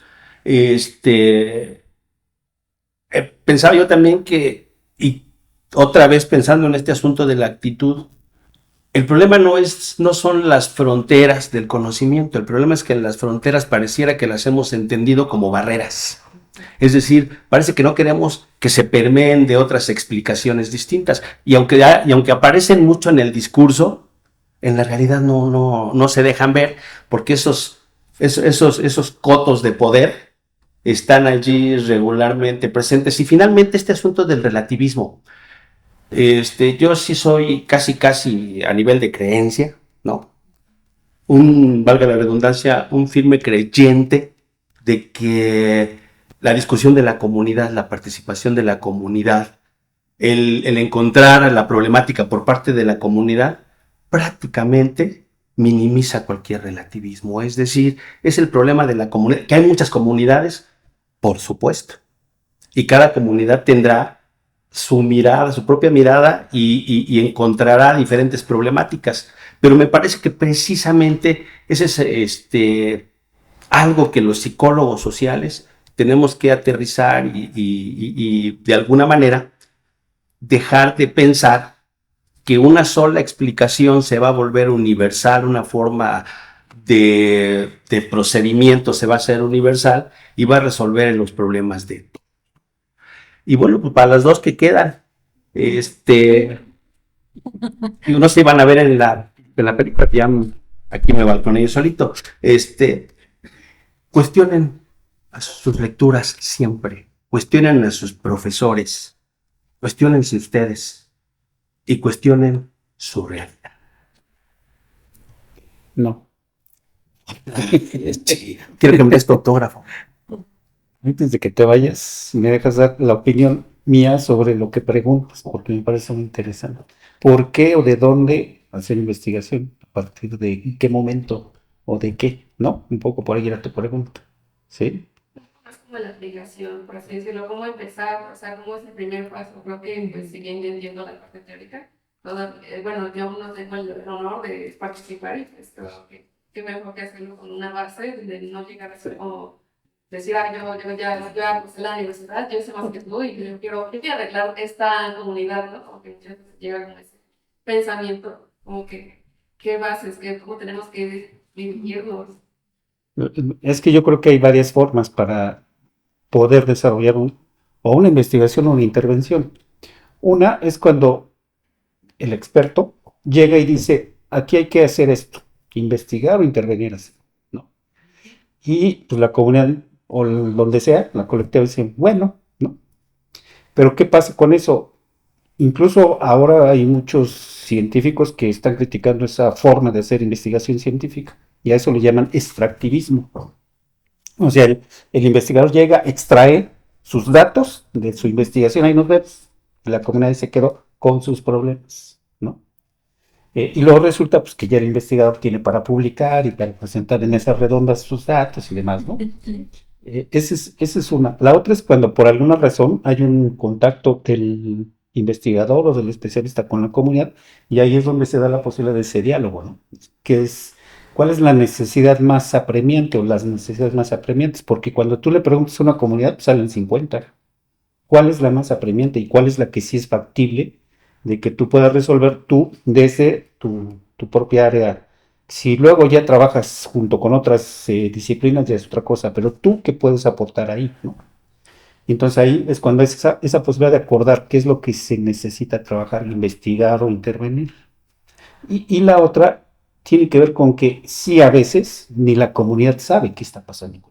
Pensaba yo también y otra vez pensando en este asunto de la actitud, el problema no son las fronteras del conocimiento, el problema es que las fronteras pareciera que las hemos entendido como barreras. Es decir, parece que no queremos que se permeen de otras explicaciones distintas. Y aunque aparecen mucho en el discurso, en la realidad no se dejan ver, porque esos cotos de poder están allí regularmente presentes. Y finalmente este asunto del relativismo. Yo sí soy casi a nivel de creencia, ¿no? Valga la redundancia, un firme creyente de que la discusión de la comunidad, la participación de la comunidad, el encontrar la problemática por parte de la comunidad, prácticamente minimiza cualquier relativismo. Es decir, es el problema de la comunidad, que hay muchas comunidades, por supuesto, y cada comunidad tendrá su mirada, su propia mirada y encontrará diferentes problemáticas. Pero me parece que precisamente ese es algo que los psicólogos sociales tenemos que aterrizar y de alguna manera dejar de pensar que una sola explicación se va a volver universal, una forma de procedimiento se va a hacer universal y va a resolver los problemas de todo. Y bueno, pues para las dos que quedan, no se iban a ver en la película, que ya aquí me balconé yo solito, cuestionen a sus lecturas siempre, cuestionen a sus profesores, cuestionense ustedes y cuestionen su realidad. No. Quiero que me des tu autógrafo. Antes de que te vayas, me dejas dar la opinión mía sobre lo que preguntas, porque me parece muy interesante. ¿Por qué o de dónde hacer investigación? ¿A partir de qué momento o de qué? ¿No? Un poco por ahí era tu pregunta. ¿Sí? Es como la aplicación, por así decirlo, cómo empezar, o sea, cómo es el primer paso. Creo que, pues, si bien entiendo la parte teórica, bueno, yo no tengo el honor de participar y pues creo que mejor que hacerlo con una base de no llegar a ser como decir, yo hago la universidad, yo sé más que tú y yo quiero arreglar esta comunidad, ¿no? Como que muchas veces llega con ese pensamiento, como que, ¿qué bases? ¿Cómo tenemos que dividirnos? Es que yo creo que hay varias formas para poder desarrollar o una investigación o una intervención. Una es cuando el experto llega y dice, aquí hay que hacer esto, investigar o intervenir así, ¿no? Y pues la comunidad o donde sea, la colectiva dice, bueno, ¿no? Pero ¿qué pasa con eso? Incluso ahora hay muchos científicos que están criticando esa forma de hacer investigación científica y a eso le llaman extractivismo. O sea, el investigador llega, extrae sus datos de su investigación, ahí nos vemos, la comunidad se quedó con sus problemas, ¿no? Y luego resulta pues, que ya el investigador tiene para publicar y para presentar en esas redondas sus datos y demás, ¿no? Esa es una. La otra es cuando por alguna razón hay un contacto del investigador o del especialista con la comunidad y ahí es donde se da la posibilidad de ese diálogo, ¿no? Que es, ¿cuál es la necesidad más apremiante o las necesidades más apremiantes? Porque cuando tú le preguntas a una comunidad, pues salen 50. ¿Cuál es la más apremiante y cuál es la que sí es factible de que tú puedas resolver tú desde tu propia área? Si luego ya trabajas junto con otras disciplinas, ya es otra cosa, pero tú qué puedes aportar ahí, ¿no? Entonces ahí es cuando es esa posibilidad de acordar qué es lo que se necesita trabajar, investigar o intervenir. Y la otra tiene que ver con que sí a veces ni la comunidad sabe qué está pasando.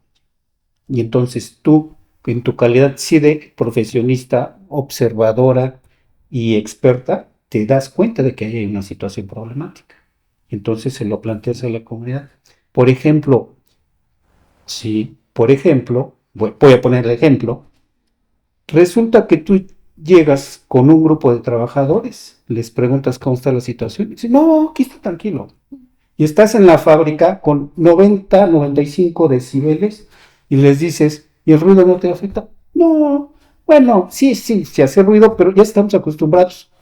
Y entonces tú, en tu calidad sí de profesionista, observadora y experta, te das cuenta de que hay una situación problemática. Entonces se lo planteas a la comunidad. Por ejemplo, si, por ejemplo, voy a poner el ejemplo, resulta que tú llegas con un grupo de trabajadores, les preguntas cómo está la situación, y dicen, no, aquí está tranquilo. Y estás en la fábrica con 90, 95 decibeles y les dices, ¿y el ruido no te afecta? No, bueno, sí, se hace ruido, pero ya estamos acostumbrados.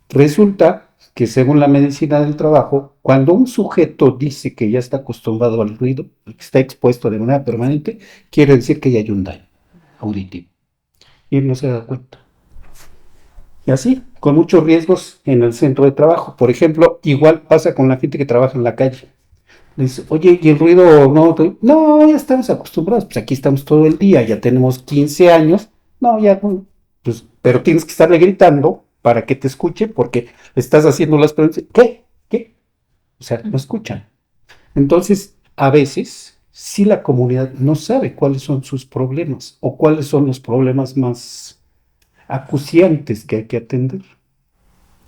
Resulta que según la medicina del trabajo, cuando un sujeto dice que ya está acostumbrado al ruido, que está expuesto de manera permanente, quiere decir que ya hay un daño auditivo. Y él no se da cuenta. Y así, con muchos riesgos en el centro de trabajo. Por ejemplo, igual pasa con la gente que trabaja en la calle. Dice, oye, ¿y el ruido no? No, ya estamos acostumbrados, pues aquí estamos todo el día, ya tenemos 15 años, no, ya, pues, pero tienes que estarle gritando para que te escuche, porque estás haciendo las preguntas, ¿qué? ¿Qué? O sea, no escuchan. Entonces, a veces, si la comunidad no sabe cuáles son sus problemas, o cuáles son los problemas más acuciantes que hay que atender.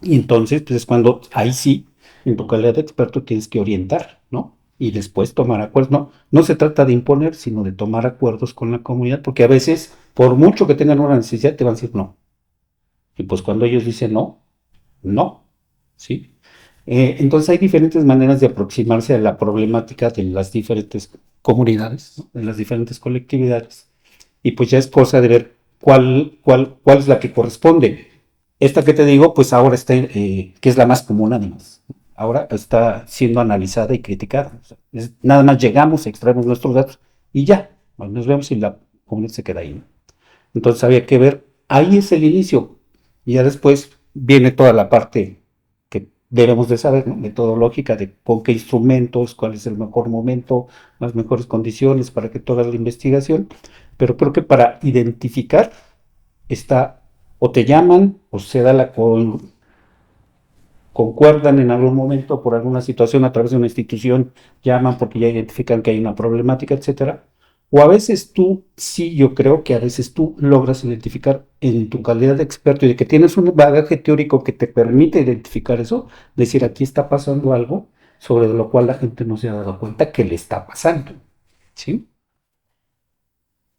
Y entonces, pues es cuando ahí sí, en tu calidad de experto, tienes que orientar, ¿no? Y después tomar acuerdos. No se trata de imponer, sino de tomar acuerdos con la comunidad, porque a veces, por mucho que tengan una necesidad, te van a decir no. Y pues cuando ellos dicen no, no, ¿sí? Entonces hay diferentes maneras de aproximarse a la problemática de las diferentes comunidades, ¿no? De las diferentes colectividades. Y pues ya es cosa de ver cuál es la que corresponde. Esta que te digo, pues ahora está, que es la más común además. Ahora está siendo analizada y criticada. O sea, nada más llegamos, extraemos nuestros datos y ya, nos vemos y la comunidad se queda ahí, ¿no? Entonces había que ver, ahí es el inicio. Y ya después viene toda la parte que debemos de saber, ¿no? Metodológica de con qué instrumentos, cuál es el mejor momento, las mejores condiciones para que toda la investigación. Pero creo que para identificar está o te llaman o se da concuerdan en algún momento por alguna situación a través de una institución, llaman porque ya identifican que hay una problemática, etcétera. O a veces tú, sí, yo creo que a veces tú logras identificar en tu calidad de experto y de que tienes un bagaje teórico que te permite identificar eso, decir aquí está pasando algo sobre lo cual la gente no se ha dado cuenta que le está pasando, ¿sí?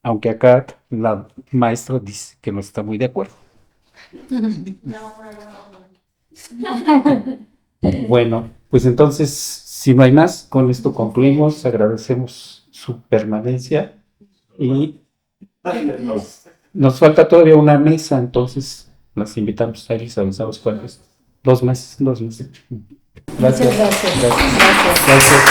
Aunque acá la maestra dice que no está muy de acuerdo. Bueno, pues entonces, si no hay más, con esto concluimos, agradecemos su permanencia y nos falta todavía una mesa, entonces las invitamos a ir y avanzamos cuál es. 2 meses, 2 meses. Muchas gracias. Gracias.